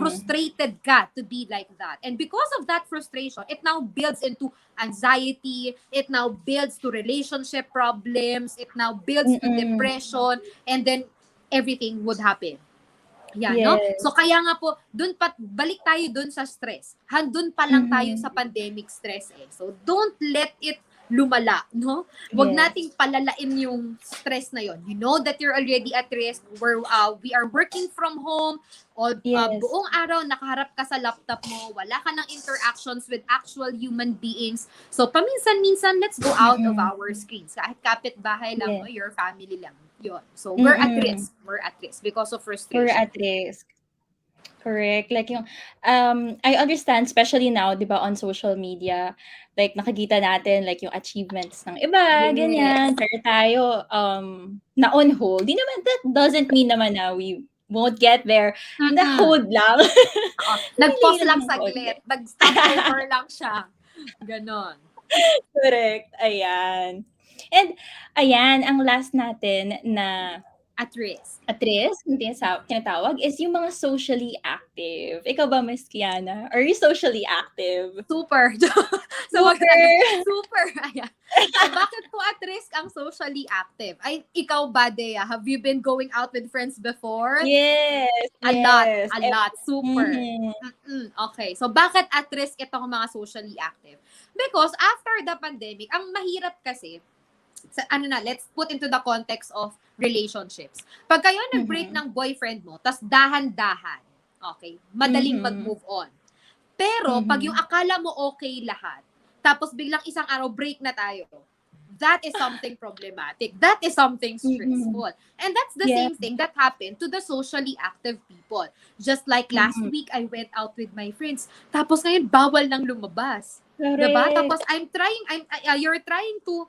Frustrated ka to be like that. And because of that frustration, it now builds into anxiety, it now builds to relationship problems, it now builds to depression, and then everything would happen. Yan, no? Yes. So kaya nga po, balik tayo dun sa stress. Handun pa lang tayo sa pandemic stress eh. So don't let it lumala, no? Wag Yes. nating palalain yung stress na yon. You know that you're already at risk. We are working from home. Buong araw nakaharap ka sa laptop mo. Wala ka ng interactions with actual human beings. So paminsan-minsan, let's go out of our screens. Kahit kapitbahay lang, no? Your family lang. Yun. So we're at risk. We're at risk because of frustration. We're at risk. Correct. Like yung, I understand, especially now, di ba, on social media, like nakikita natin like yung achievements ng iba, ganyan. Pero tayo, na on hold. Di naman, that doesn't mean naman na we won't get there. Na hold lang. Nag-pause lang saglit. Nag-stop over lang siya. Ganon. Correct. Ayan. And, ayan, ang last natin na at risk, yung tinatawag is yung mga socially active. Ikaw ba, Miss Kiana? Are you socially active? Super. Super. Ayan. So, bakit po at risk ang socially active? Ikaw ba, Dea? Have you been going out with friends before? Yes. A lot. Super. Okay. So, bakit at risk itong mga socially active? Because after the pandemic, ang mahirap kasi, let's put into the context of relationships. Pag kayo nag-break ng boyfriend mo, tas dahan-dahan, okay, madaling mag-move on. Pero, pag yung akala mo okay lahat, tapos biglang isang araw, break na tayo, that is something problematic. That is something stressful. And that's the same thing that happened to the socially active people. Just like last week, I went out with my friends. Tapos ngayon, bawal nang lumabas. Diba? Tapos you're trying to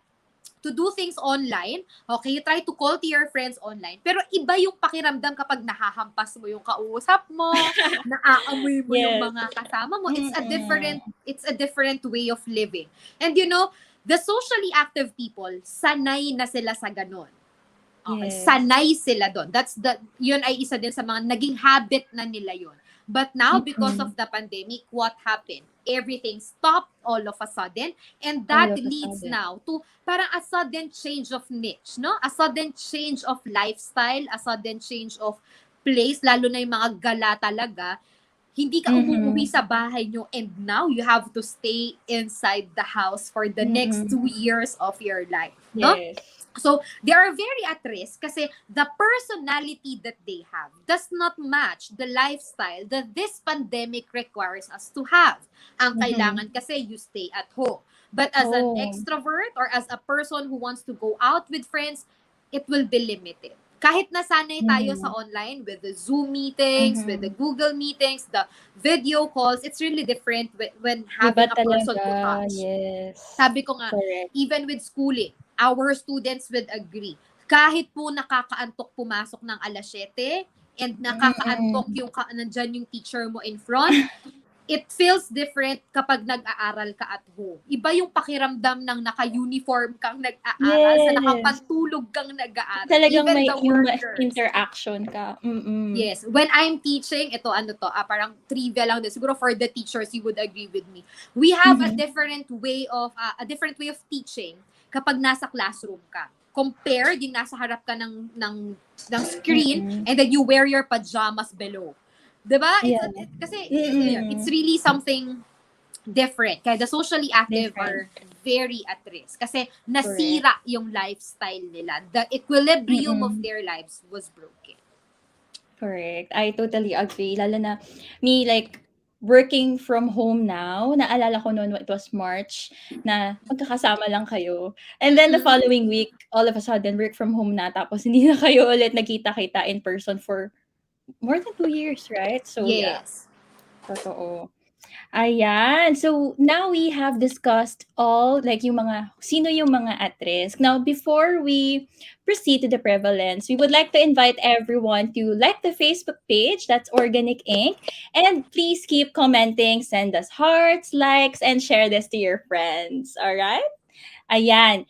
do things online, okay? You try to call to your friends online, pero iba yung pakiramdam kapag nahahampas mo yung kausap mo, naaamoy mo yung mga kasama mo. It's a different way of living. And you know, the socially active people, sanay na sila sa ganon. Okay, sanay sila doon. Yun ay isa din sa mga naging habit na nila yun. But now, because of the pandemic, what happened? Everything stopped all of a sudden, and that leads now to parang a sudden change of niche, no? A sudden change of lifestyle, a sudden change of place, lalo na yung mga gala talaga. Hindi ka umuwi sa bahay nyo, and now you have to stay inside the house for the next 2 years of your life, no? Yes. So, they are very at risk kasi the personality that they have does not match the lifestyle that this pandemic requires us to have. Ang kailangan kasi you stay at home. But as an extrovert or as a person who wants to go out with friends, it will be limited. Kahit nasanay tayo sa online with the Zoom meetings, with the Google meetings, the video calls, it's really different when having a person to touch. Yes. Sabi ko nga, even with schooling, our students would agree. Kahit po nakakaantok pumasok ng alas 7 and nakakaantok yung nandyan yung teacher mo in front, it feels different kapag nag-aaral ka at home. Iba yung pakiramdam ng naka-uniform kang nag-aaral, sa nakapantulog kang nag-aaral. Talagang even may the workers. interaction ka. Yes. When I'm teaching, parang trivia lang din. Siguro for the teachers, you would agree with me. We have a different way of teaching kapag nasa classroom ka. Compared yung nasa harap ka ng screen and then you wear your pajamas below. Diba? Kasi it's really something different. Kaya the socially active Different. are very at risk. Kasi nasira yung lifestyle nila. The equilibrium of their lives was broken. Correct. I totally agree. Lalo na me, like, working from home now, naalala ko noon it was March na magkakasama lang kayo. And then the following week, all of a sudden, work from home na. Tapos hindi na kayo ulit nagkita-kita in person for more than 2 years, right? So, yeah. Yes. Totoo. Ayan. So, now we have discussed all, like, yung mga, sino yung mga at risk. Now, before we proceed to the prevalence, we would like to invite everyone to like the Facebook page, that's Organic Inc. And please keep commenting, send us hearts, likes, and share this to your friends. All right? Ayan.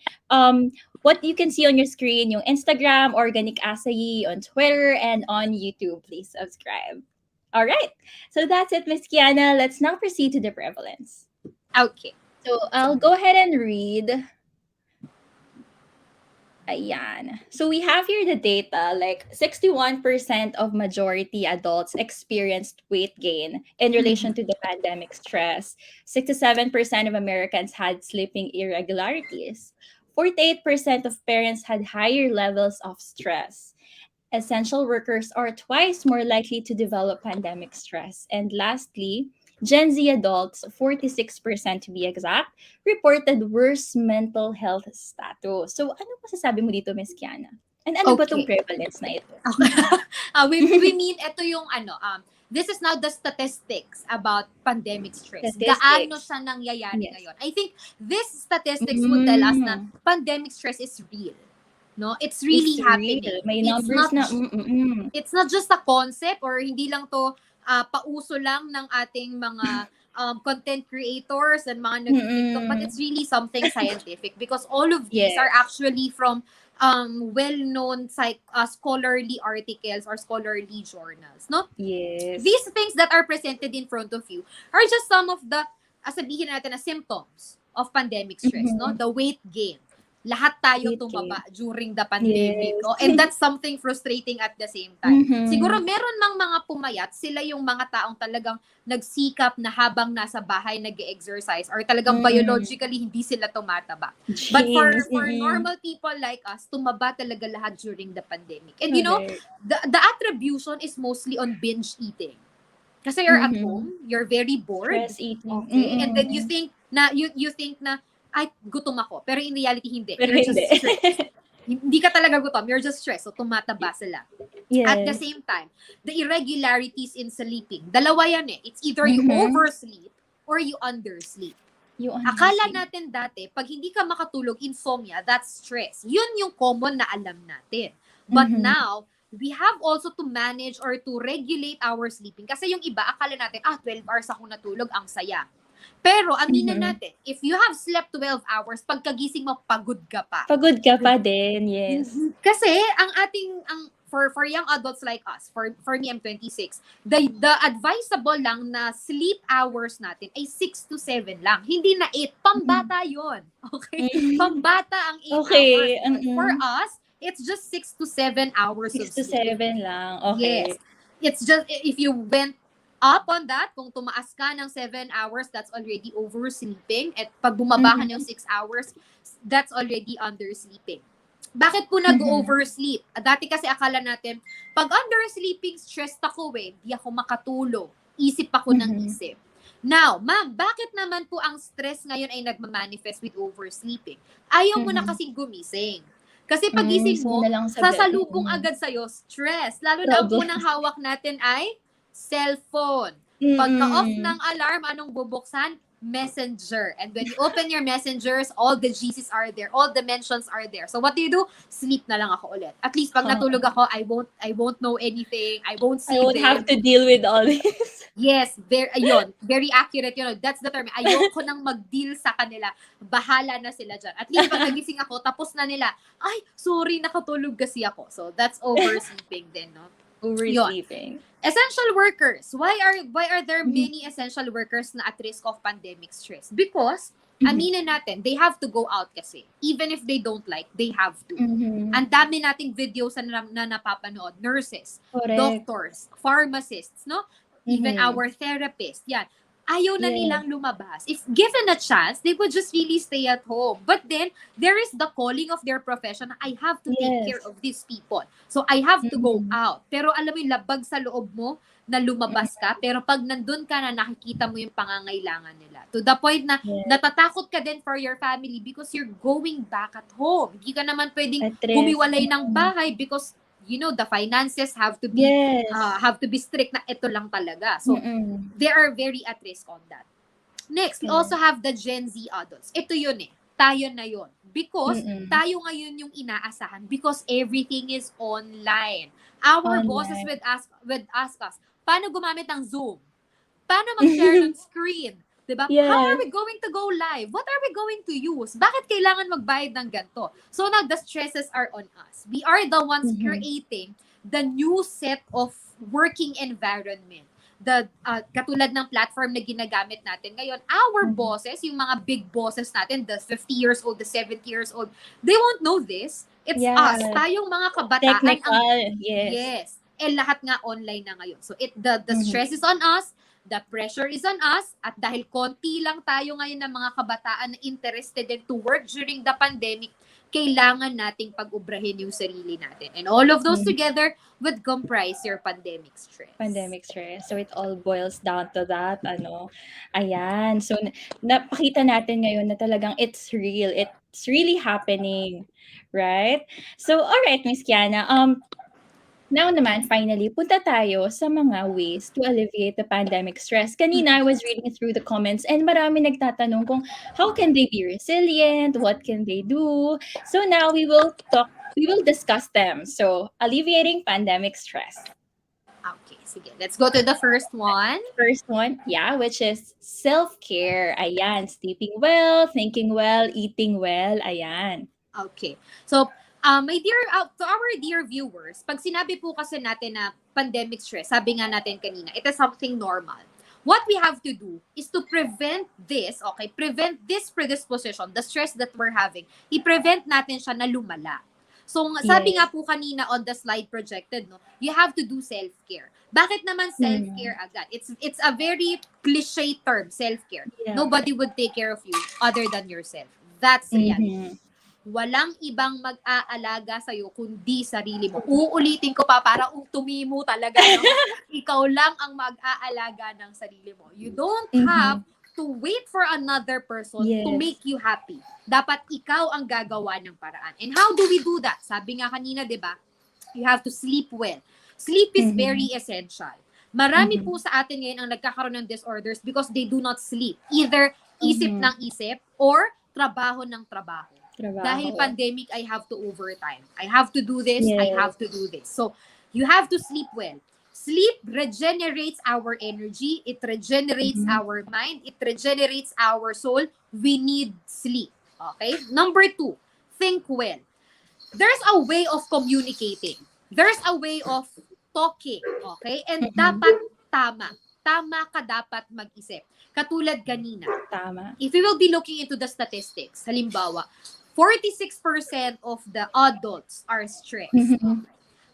What you can see on your screen, yung Instagram, Organic Acai, on Twitter, and on YouTube. Please subscribe. All right. So that's it, Miss Kiana. Let's now proceed to the prevalence. Okay. So I'll go ahead and read. Ayan. So we have here the data, like 61% of majority adults experienced weight gain in relation to the pandemic stress. 67% of Americans had sleeping irregularities. 48% of parents had higher levels of stress. Essential workers are twice more likely to develop pandemic stress. And lastly, Gen Z adults, 46% to be exact, reported worse mental health status. So, ano masasabi mo dito, Miss Kiana? And ano ba tong Okay. prevalence na ito? We mean ito yung this is now the statistics about pandemic stress. Statistics. Gaano siya nangyayari Yes. ngayon? I think this statistics would tell us na Mm. pandemic stress is real. No, it's really It's happening. real. May It's numbers not na. it's not just a concept or hindi lang to pauso lang ng ating mga content creators and mga nag-TikTok, but it's really something scientific because all of these Yes. are actually from well-known scholarly articles or scholarly journals, no? Yes. These things that are presented in front of you are just some of the sabihin natin na symptoms of pandemic stress, no? The weight gain. Lahat tayo Weight tumaba during the pandemic. Yes. Oh, and that's something frustrating at the same time. Mhm. Siguro meron mang mga pumayat, sila yung mga taong talagang nagsikap na habang nasa bahay nag-exercise or talagang biologically hindi sila tumataba. But for normal people like us, tumaba talaga lahat during the pandemic. And you know, the attribution is mostly on binge eating. Kasi you're at home, you're very bored. Stress eating. Okay? And then you think na ay, gutom ako. Pero in reality, hindi. Pero You're hindi. just stressed. Hindi ka talaga gutom. You're just stressed. So, tumataba sila. Yes. At the same time, the irregularities in sleeping. Dalawa yan eh. It's either you oversleep or you undersleep. Akala natin dati, pag hindi ka makatulog, insomnia, that's stress. Yun yung common na alam natin. But now, we have also to manage or to regulate our sleeping. Kasi yung iba, akala natin, 12 hours ako natulog, ang saya. Pero aminin natin, if you have slept 12 hours, pagkagising mo, pagod ka pa. Pagod ka pa din, yes. Kasi for young adults like us, for me, I'm 26, the advisable lang na sleep hours natin ay 6 to 7 lang. Hindi na 8. Pambata yon. Okay? Pambata ang 8 Okay. hours. For us, it's just 6 to 7 hours 6 of to sleep. 7 lang. Okay. Yes. It's just, if you went up on that, kung tumaas ka ng 7 hours, that's already oversleeping. At pag bumaba ka ng 6 hours, that's already undersleeping. Bakit po nag-oversleep? Dati kasi akala natin, pag undersleeping, stressed ako di ako makatulog. Isip ako ng isip. Now, ma'am, bakit naman po ang stress ngayon ay nagmamanifest with oversleeping? Ayaw mo na kasing gumising. Kasi pagising mo, sasalubong agad sa'yo, stress. Lalo na ang unang hawak natin ay cellphone. Pagka-off ng alarm, anong bubuksan? Messenger. And when you open your messengers, all the GCs are there. All the mentions are there. So what do? Sleep na lang ako ulit. At least pag natulog ako, I won't know anything. I won't see I won't have to deal with all this. Yes, very accurate yun. That's the term. Ayoko nang mag-deal sa kanila. Bahala na sila dyan. At least pag nagising ako, tapos na nila, ay, sorry, nakatulog kasi ako. So that's oversleeping din, no? Oversleeping. Essential workers. Why are there many essential workers na at risk of pandemic stress? Because, aminin natin, they have to go out kasi. Even if they don't like, they have to. Ang dami nating videos na napapanood. Nurses, doctors, pharmacists, no? Even our therapists. Yan. ayaw na nilang lumabas. If given a chance, they would just really stay at home. But then, there is the calling of their profession. I have to take care of these people. So, I have to go out. Pero alam mo yung labag sa loob mo na lumabas ka. Pero pag nandun ka na, nakikita mo yung pangangailangan nila. To the point na natatakot ka din for your family because you're going back at home. Hindi ka naman pwedeng humiwalay ng bahay because the finances have to be strict na ito lang talaga. So, they are very at risk on that. Next, we also have the Gen Z adults. Ito yun tayo na yun. Because tayo ngayon yung inaasahan because everything is online. Our bosses would ask us, paano gumamit ng Zoom? Paano mag-share ng screen? Diba? How are we going to go live? What are we going to use? Bakit kailangan magbayad ng ganito? So now the stresses are on us. We are the ones creating the new set of working environment. The katulad ng platform na ginagamit natin ngayon, our bosses, yung mga big bosses natin, the 50 years old, the 70 years old, they won't know this. It's us, tayong mga kabataan. Technical, yes. Lahat nga online na ngayon. So the stress is on us. The pressure is on us at dahil konti lang tayo ngayon ng mga kabataan na interested in to work during the pandemic, kailangan nating pag-ubrahin yung sarili natin. And all of those together would comprise your pandemic stress. Pandemic stress. So it all boils down to that, Ayan. So napakita natin ngayon na talagang it's real. It's really happening. Right? So, all right, Miss Kiana. Now naman, finally, punta tayo sa mga ways to alleviate the pandemic stress. Kanina, I was reading through the comments and marami nagtatanong kung how can they be resilient, what can they do. So now we will discuss them. So, alleviating pandemic stress. Okay, sige. Let's go to the first one. First one, which is self-care. Ayan, sleeping well, thinking well, eating well. Ayan. Okay. So, to our dear viewers, pag sinabi po kasi natin na pandemic stress, sabi nga natin kanina, it is something normal. What we have to do is to prevent this predisposition, the stress that we're having, i-prevent natin siya na lumala. So, sabi nga po kanina on the slide projected, you have to do self-care. Bakit naman self-care agad? It's a very cliche term, self-care. Nobody would take care of you other than yourself. That's reality. Walang ibang mag-aalaga sa'yo kundi sarili mo. Uulitin ko pa para tumimo talaga. Ikaw lang ang mag-aalaga ng sarili mo. You don't have to wait for another person to make you happy. Dapat ikaw ang gagawa ng paraan. And how do we do that? Sabi nga kanina, di ba? You have to sleep well. Sleep is very essential. Marami po sa atin ngayon ang nagkakaroon ng disorders because they do not sleep. Either isip ng isip or trabaho ng trabaho. Dahil pandemic, I have to overtime. I have to do this, I have to do this. So, you have to sleep well. Sleep regenerates our energy, it regenerates our mind, it regenerates our soul. We need sleep. Okay? Number 2, think well. There's a way of communicating. There's a way of talking. Okay? And dapat tama. Tama ka dapat mag-isip. Katulad kanina. Tama. If we will be looking into the statistics, halimbawa, 46% of the adults are stressed.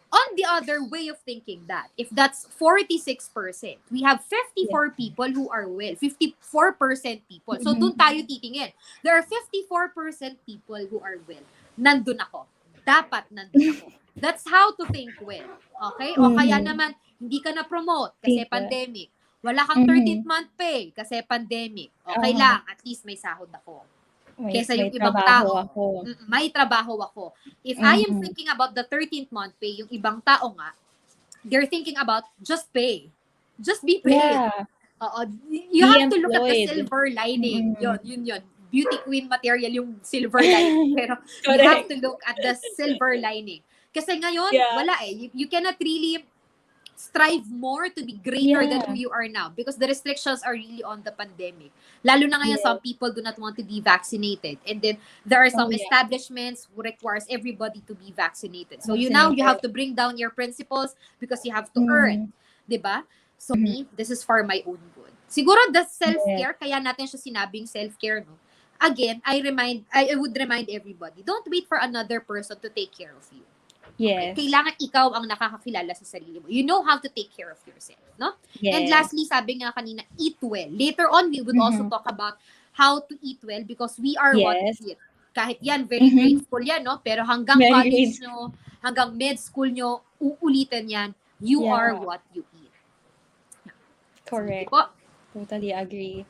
On the other way of thinking that, if that's 46%, we have 54 people who are well. 54% people. So, dun tayo titingin. There are 54% people who are well. Nandun ako. Dapat nandun ako. That's how to think well. Okay? O kaya naman, hindi ka na-promote kasi pandemic. Wala kang 13th month pay kasi pandemic. Okay lang, at least may sahod ako. Kesa yung ibang tao, may trabaho ako. If I am thinking about the 13th month pay, yung ibang tao nga, they're thinking about just pay. Just be paid. You have to look at the silver lining. Yun. Beauty queen material yung silver lining. Pero you have to look at the silver lining. Kasi ngayon, wala You cannot really strive more to be greater than who you are now because the restrictions are really on the pandemic. Lalo na ngayon, some people do not want to be vaccinated. And then there are some establishments who requires everybody to be vaccinated. So you have to bring down your principles because you have to earn. Diba? So me, this is for my own good. Siguro the self-care, kaya natin siya sinabing self-care, no? Again, I would remind everybody, don't wait for another person to take care of you. Okay? Yes. Kailangan ikaw ang nakakakilala sa sarili mo. You know how to take care of yourself, no? And Yes. lastly, sabi nga kanina, eat well. Later on, we would also talk about how to eat well because we are what Yes. we eat. Kahit yan, very grateful yan, no? Pero hanggang Very college grateful. nyo, hanggang med school nyo, uulitin yan. You Yeah. are what you eat. Correct. Sige po. Totally agree.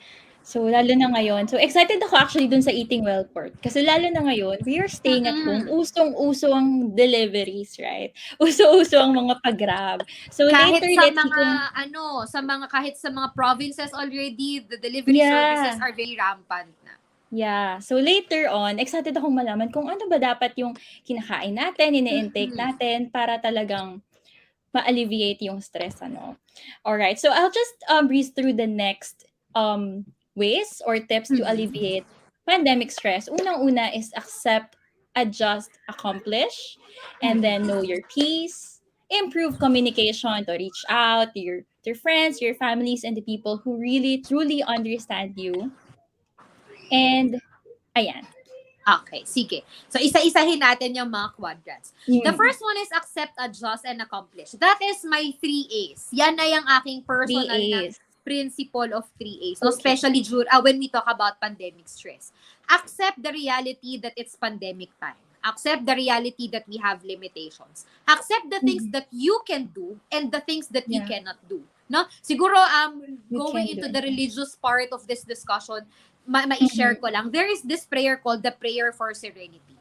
So, lalo na ngayon. So, excited ako actually dun sa eating well part. Kasi lalo na ngayon, we are staying at home. Usong-uso ang deliveries, right? Uso-uso ang mga pag-grab. So, Kahit later, sa let's see mga, kung... kahit sa mga provinces already, the delivery Yeah. services are very rampant na. Yeah. So, later on, excited akong malaman kung ano ba dapat yung kinakain natin, ine-intake natin para talagang ma-alleviate yung stress, ano. Alright. So, I'll just breeze through the next ways or tips to alleviate pandemic stress. Unang-una is accept, adjust, accomplish, and then know your peace, improve communication to reach out to your friends, your families, and the people who really, truly understand you. And, ayan. Okay, sige. So, isa-isahin natin yung mga quadrants. The first one is accept, adjust, and accomplish. That is my 3 A's. Yan na yung aking personal na principle of 3 A's. No? Okay. Especially when we talk about pandemic stress. Accept the reality that it's pandemic time. Accept the reality that we have limitations. Accept the things that you can do and the things that you cannot do. No? Siguro, going into the religious part of this discussion, ma-share ko lang. There is this prayer called the prayer for serenity.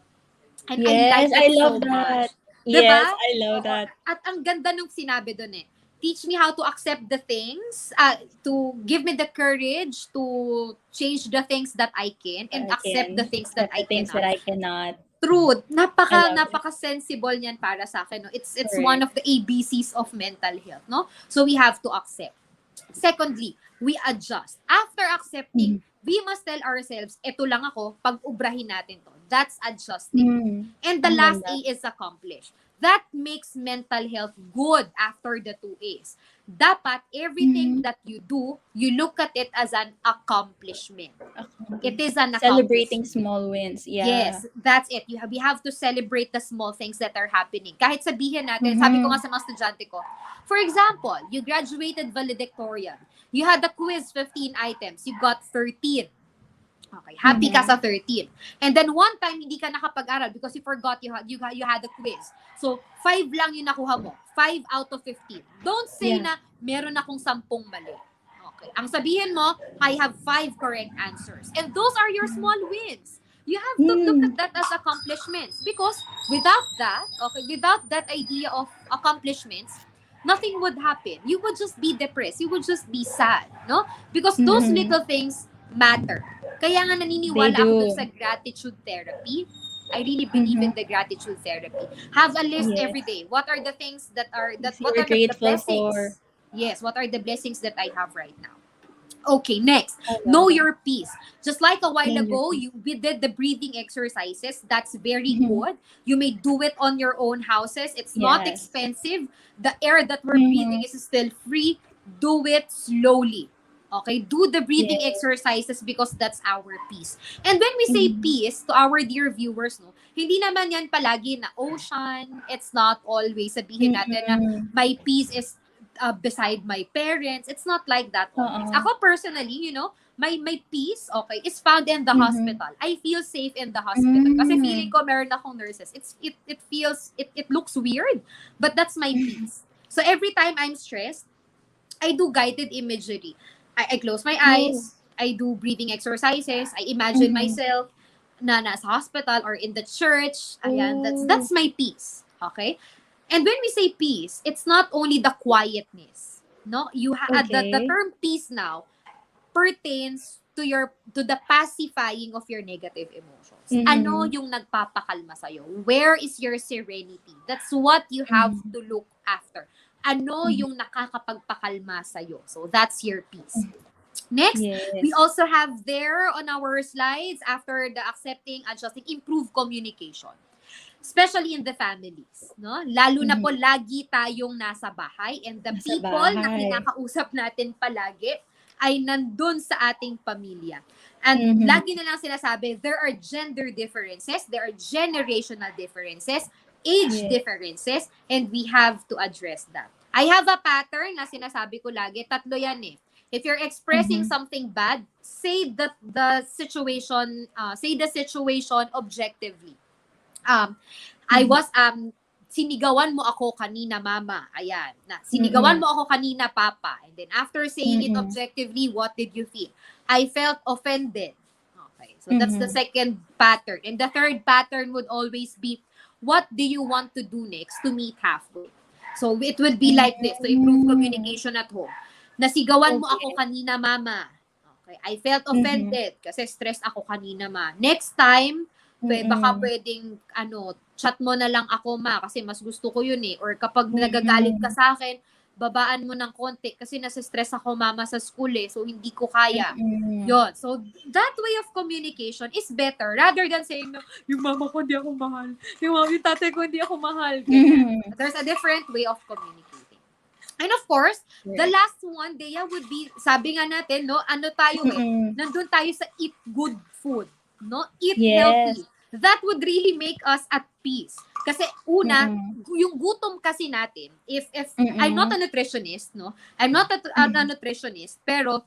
And Yes, I like I that love so that. much. Diba? Yes, I love Oo. that. At ang ganda nung sinabi dun eh. Teach me how to accept the things, to give me the courage to change the things that I can and accept the things that I cannot. Truth. I love Napaka-sensible niyan para sa akin. No? It's one of the ABCs of mental health. No? So we have to accept. Secondly, we adjust. After accepting, we must tell ourselves, eto lang ako, pag-ubrahin natin to. That's adjusting. And the last A is accomplish. That makes mental health good after the 2 A's. Dapat, everything that you do, you look at it as an accomplishment. It is an Celebrating accomplishment. small wins. Yeah. Yes, that's it. We have to celebrate the small things that are happening. Kahit sabihin natin, sabi ko nga sa mga estudyante ko, for example, you graduated valedictorian. You had a quiz, 15 items. You got 13. Okay, happy ka sa 13. And then one time, hindi ka nakapag-aral because you forgot you had a quiz. So, 5 lang yung nakuha mo. 5 out of 15. Don't say na meron akong 10 mali. Okay. Ang sabihin mo, I have 5 correct answers. And those are your small wins. You have to look at that as accomplishments. Because without that idea of accomplishments, nothing would happen. You would just be depressed. You would just be sad. No? Because those little things matter. Kaya nga naniniwala ako dun sa gratitude therapy. I really believe in the gratitude therapy. Have a list every day. What are the things what are the blessings? For. Yes, what are the blessings that I have right now? Okay, next. Know your peace. Just like a while ago, we did the breathing exercises. That's very good. You may do it on your own houses. It's not expensive. The air that we're breathing is still free. Do it slowly. Okay, do the breathing exercises because that's our peace. And when we say peace to our dear viewers, no, hindi naman yan palagi na ocean. It's not always sabihin natin na my peace is beside my parents. It's not like that always. Ako personally, my peace, is found in the hospital. I feel safe in the hospital kasi feeling ko meron akong nurses. It looks weird, but that's my peace. So every time I'm stressed, I do guided imagery. I close my eyes, I do breathing exercises, I imagine myself na nasa hospital or in the church. Ayan, that's my peace. Okay? And when we say peace, it's not only the quietness. No? The term peace now pertains to the pacifying of your negative emotions. Ano yung nagpapakalma sa'yo? Where is your serenity? That's what you have to look after. Ano yung nakakapagpakalma sa'yo. So, that's your peace. Next, we also have there on our slides, after the accepting, adjusting, improve communication. Especially in the families. No? Lalo na po, lagi tayong nasa bahay and the people na kinakausap natin palagi ay nandun sa ating pamilya. And lagi na lang sinasabi, there are gender differences, there are generational differences, age Yes. differences, and we have to address that. I have a pattern na sinasabi ko lagi, tatlo yan eh. If you're expressing something bad, say the situation objectively. I was sinigawan mo ako kanina, mama. Ayan. Sinigawan mo ako kanina, papa. And then after saying it objectively, what did you feel? I felt offended. Okay. So that's the second pattern. And the third pattern would always be, what do you want to do next to meet halfway? So it would be like this to improve communication at home. Nasigawan mo ako kanina, mama. Okay. I felt offended kasi stressed ako kanina, ma. Next time, baka pwedeng chat mo na lang ako, ma, kasi mas gusto ko yun eh. Or kapag nagagalit ka sa akin, babaan mo ng konti kasi nasa-stress ako, mama, sa school eh. So hindi ko kaya. Yun. So that way of communication is better rather than saying, no, yung mama ko hindi ako mahal. Yung tatay ko hindi ako mahal. There's a different way of communicating. And of course, the last one, Dea, would be, sabi nga natin, no, nandun tayo sa eat good food, no? Eat healthy. That would really make us at peace. Kasi una, yung gutom kasi natin, if I'm not a nutritionist, no? I'm not a nutritionist, pero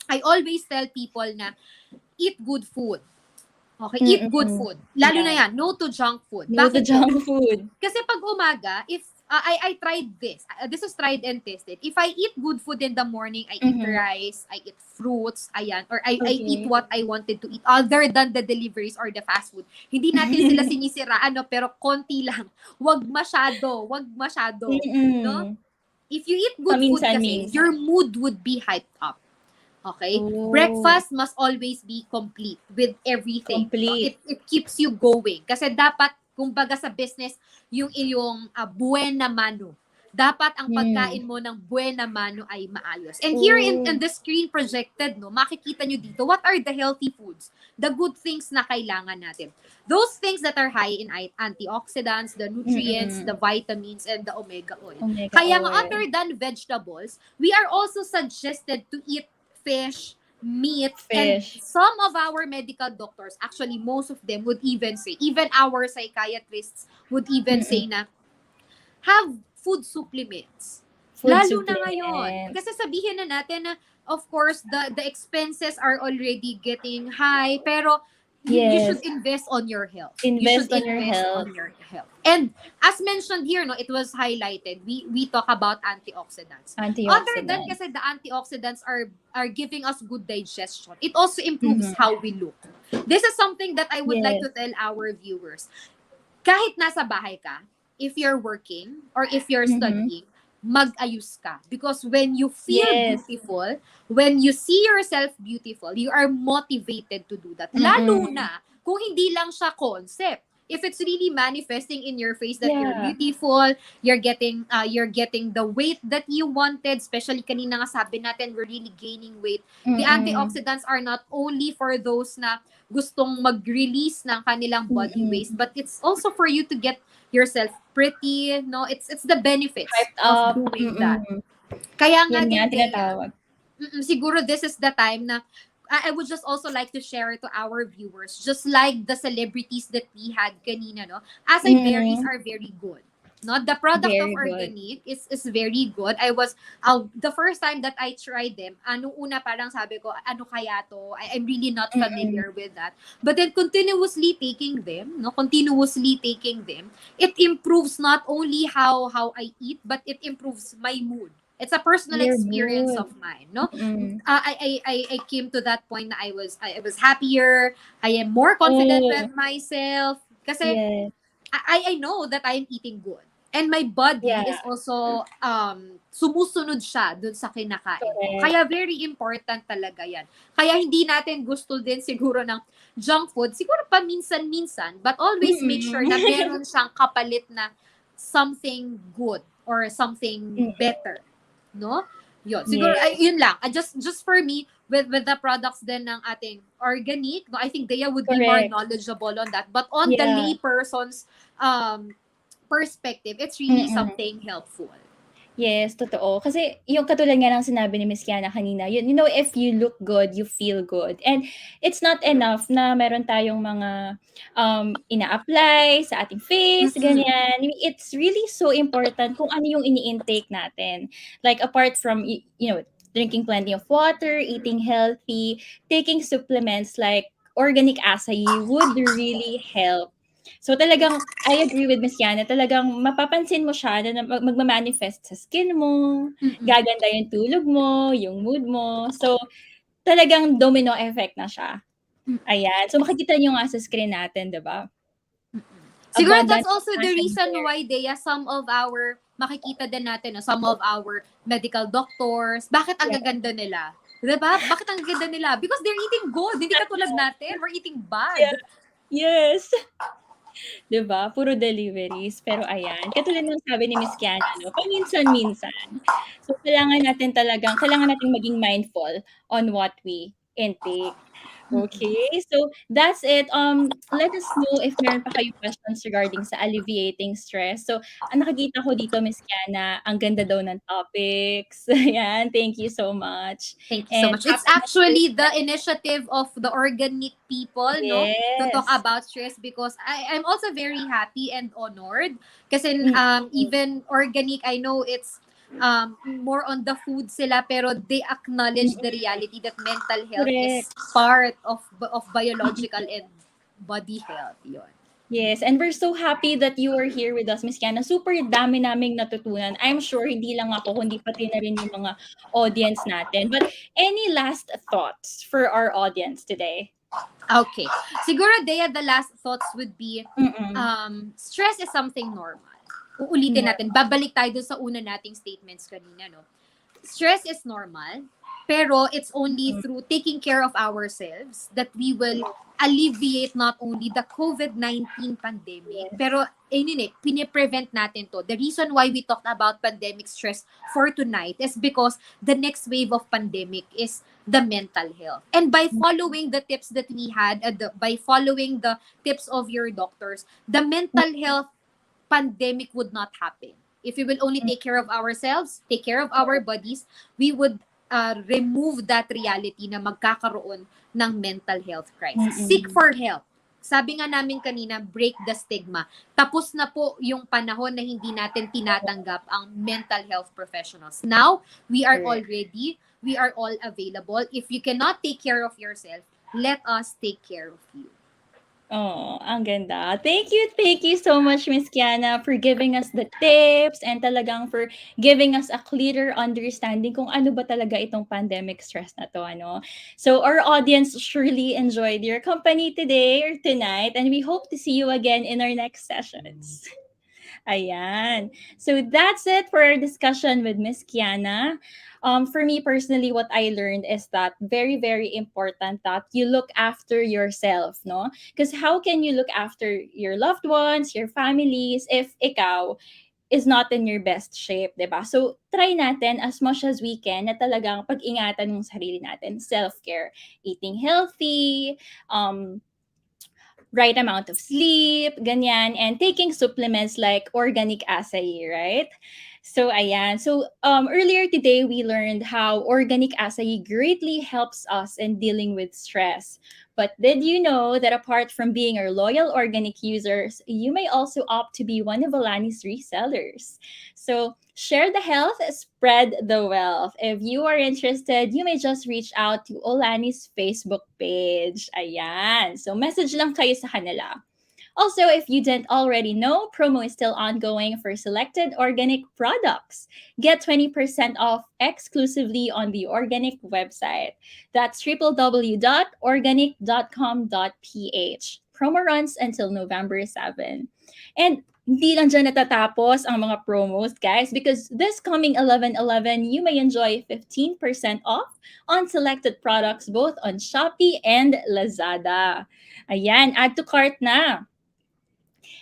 I always tell people na eat good food. Okay, eat good food. Lalo na yan, no to junk food. No to junk food. Kasi pag umaga, if I tried this. This is tried and tested. If I eat good food in the morning, I eat rice, I eat fruits, ayan, or I eat what I wanted to eat other than the deliveries or the fast food. Hindi natin sila sinisiraan, no, pero konti lang. Wag masyado. No? If you eat good food kasi, your mood would be hyped up. Okay? Breakfast must always be complete with everything. Complete. It keeps you going. Kasi dapat, kumbaga sa business, yung iyong buena mano. Dapat ang pagkain mo ng buena mano ay maayos. And here in the screen projected, no, makikita nyo dito, what are the healthy foods? The good things na kailangan natin. Those things that are high in antioxidants, the nutrients, the vitamins, and the omega oil. Kaya nga, other than vegetables, we are also suggested to eat fish, meat, and some of our medical doctors, actually most of them would even say, even our psychiatrists would even say na, have food supplements. Lalo na ngayon. Kasi sabihin na natin na, of course, the expenses are already getting high, pero you should invest on your health. Invest on your health. And as mentioned here, no, it was highlighted. We talk about antioxidants. Other than kasi the antioxidants are giving us good digestion, it also improves how we look. This is something that I would like to tell our viewers. Kahit nasa bahay ka, if you're working or if you're studying, mag-ayos ka. Because when you feel beautiful, when you see yourself beautiful, you are motivated to do that. Lalo na kung hindi lang siya concept. If it's really manifesting in your face that you're beautiful, you're getting the weight that you wanted, especially kanina nga sabi natin, we're really gaining weight. The antioxidants are not only for those na gustong mag-release ng kanilang body waste, but it's also for you to get yourself pretty, no? It's the benefits of doing that. Kaya nga din, siguro this is the time na I would just also like to share to our viewers, just like the celebrities that we had kanina, no? Acai berries are very good. No, the product of organic is very good. I was the first time that I tried them, una parang sabi ko, ano kaya to? I'm really not familiar with that. But then continuously taking them, it improves not only how I eat, but it improves my mood. It's a personal experience of mine, no? I came to that point na I was happier. I am more confident with myself kasi I know that I am eating good. And my body is also sumusunod siya dun sa kinakain ko. Kaya very important talaga yan. Kaya hindi natin gusto din siguro ng junk food. Siguro pa minsan-minsan, but always make sure na meron siyang kapalit na something good or something better. No? Yun. Siguro, yun lang. Just for me, with the products din ng ating organic, no, I think Dea would be more knowledgeable on that. But on the lay person's perspective, it's really something helpful. Yes, totoo. Kasi yung katulad nga ng sinabi ni Miss Kiana kanina, if you look good, you feel good. And it's not enough na meron tayong mga ina-apply sa ating face, ganyan. It's really so important kung ano yung ini-intake natin. Like apart from, drinking plenty of water, eating healthy, taking supplements like organic acai would really help. So talagang I agree with Miss Yana, talagang mapapansin mo siya na magma-manifest sa skin mo, gaganda yung tulog mo, yung mood mo. So talagang domino effect na siya. Ayan. So makikita niyo nga sa screen natin, 'di ba? Siguro Abundant that's also the fashion reason there. why, Dea, some of our, makikita din natin, no, some of our medical doctors, bakit ang gaganda nila? Diba? Bakit ang ganda nila? Because they're eating good. Hindi katulad natin. We're eating bad. Yeah. Yes. 'Di ba? Puro deliveries. Pero ayan, katulad ng sabi ni Miss Kiana, no, paminsan-minsan. So kailangan nating maging mindful on what we intake. Okay, so that's it. Let us know if meron pa kayong questions regarding sa alleviating stress. So, ang nakikita ko dito, Miss Kiana, ang ganda daw ng topics. Ayan, thank you so much. Thank you so And much. It's happy actually the initiative of the organic people, no, to talk Yes. about stress, because I'm also very happy and honored kasi Mm. even organic, I know it's more on the food sila, pero they acknowledge the reality that mental health is Correct. part of biological and body health. Yun. Yes, and we're so happy that you are here with us, Miss Kiana. Super dami naming natutunan. I'm sure hindi lang ako, kundi pati na rin yung mga audience natin. But any last thoughts for our audience today? Okay. Siguro, Dea, the last thoughts would be, stress is something normal. Uulitin natin. Babalik tayo dun sa una nating statements kanina, no? Stress is normal, pero it's only through taking care of ourselves that we will alleviate not only the COVID-19 pandemic, pero piniprevent natin to. The reason why we talked about pandemic stress for tonight is because the next wave of pandemic is the mental health. And by following the tips that we had, by following the tips of your doctors, the mental health pandemic would not happen. If we will only take care of ourselves, take care of our bodies, we would remove that reality na magkakaroon ng mental health crisis. Seek for help. Sabi nga namin kanina, break the stigma. Tapos na po yung panahon na hindi natin tinatanggap ang mental health professionals. Now, we are all ready. We are all available. If you cannot take care of yourself, let us take care of you. Oh, ang ganda. Thank you so much, Miss Kiana, for giving us the tips and talagang for giving us a clearer understanding kung ano ba talaga itong pandemic stress na to, ano. So our audience surely enjoyed your company today or tonight, and we hope to see you again in our next sessions. Ayan. So that's it for our discussion with Miss Kiana. For me personally, what I learned is that very, very important that you look after yourself, no? Because how can you look after your loved ones, your families, if ikaw is not in your best shape, diba? So, try natin as much as we can na talagang pag-ingatan ng sarili natin. Self-care, eating healthy, right amount of sleep, ganyan, and taking supplements like organic acai, right? So, ayan. So, earlier today, we learned how organic acai greatly helps us in dealing with stress. But did you know that apart from being our loyal organic users, you may also opt to be one of Alani's resellers? So, share the health, spread the wealth. If you are interested, you may just reach out to Olani's Facebook page. Ayan. So, message lang kayo sa kanila. Also, if you didn't already know, promo is still ongoing for selected organic products. Get 20% off exclusively on the organic website. That's www.organic.com.ph. Promo runs until November 7. And hindi lang dyan natatapos ang mga promos, guys, because this coming 11/11, you may enjoy 15% off on selected products both on Shopee and Lazada. Ayan, add to cart na.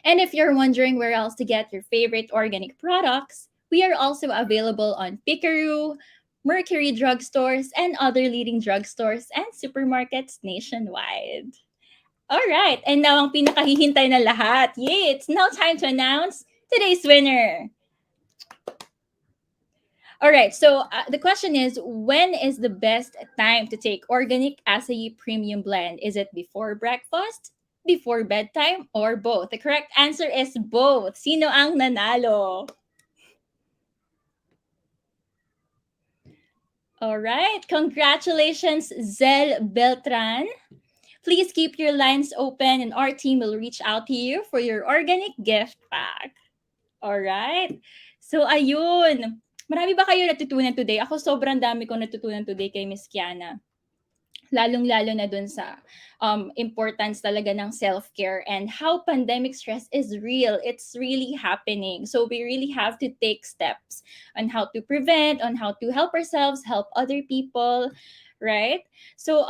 And if you're wondering where else to get your favorite organic products, we are also available on Picaroo, Mercury drugstores, and other leading drugstores and supermarkets nationwide. All right, and now ang pinakahihintay na lahat. Yay, it's now time to announce today's winner. All right. So the question is, when is the best time to take organic acai premium blend? Is it before breakfast, before bedtime, or both? The correct answer is both. Sino ang nanalo? All right. Congratulations, Zel Beltran. Please keep your lines open and our team will reach out to you for your organic gift pack. All right. So, ayun. Marami ba kayo natutunan today? Ako sobrang dami kong natutunan today kay Miss Kiana. Lalong-lalo na dun sa importance talaga ng self-care and how pandemic stress is real. It's really happening. So we really have to take steps on how to prevent, on how to help ourselves, help other people, right? So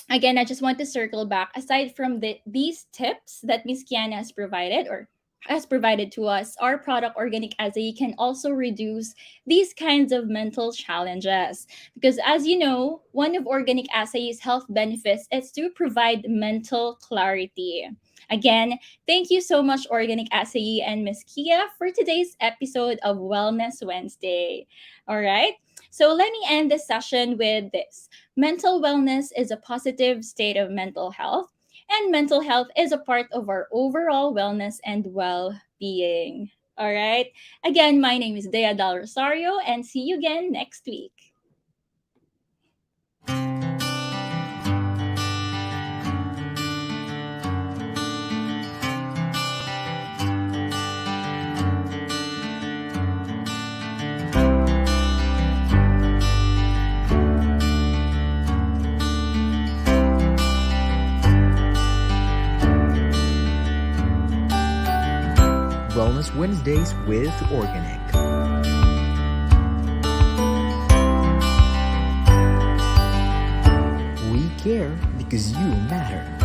again, I just want to circle back. Aside from these tips that Miss Kiana has provided or has provided to us, our product Organic Acai can also reduce these kinds of mental challenges. Because as you know, one of Organic Acai's health benefits is to provide mental clarity. Again, thank you so much, Organic Acai and Miss Kia, for today's episode of Wellness Wednesday. All right. So let me end this session with this. Mental wellness is a positive state of mental health, and mental health is a part of our overall wellness and well-being. All right. Again, my name is Dea Del Rosario, and see you again next week. Wellness Wednesdays with Organic. We care because you matter.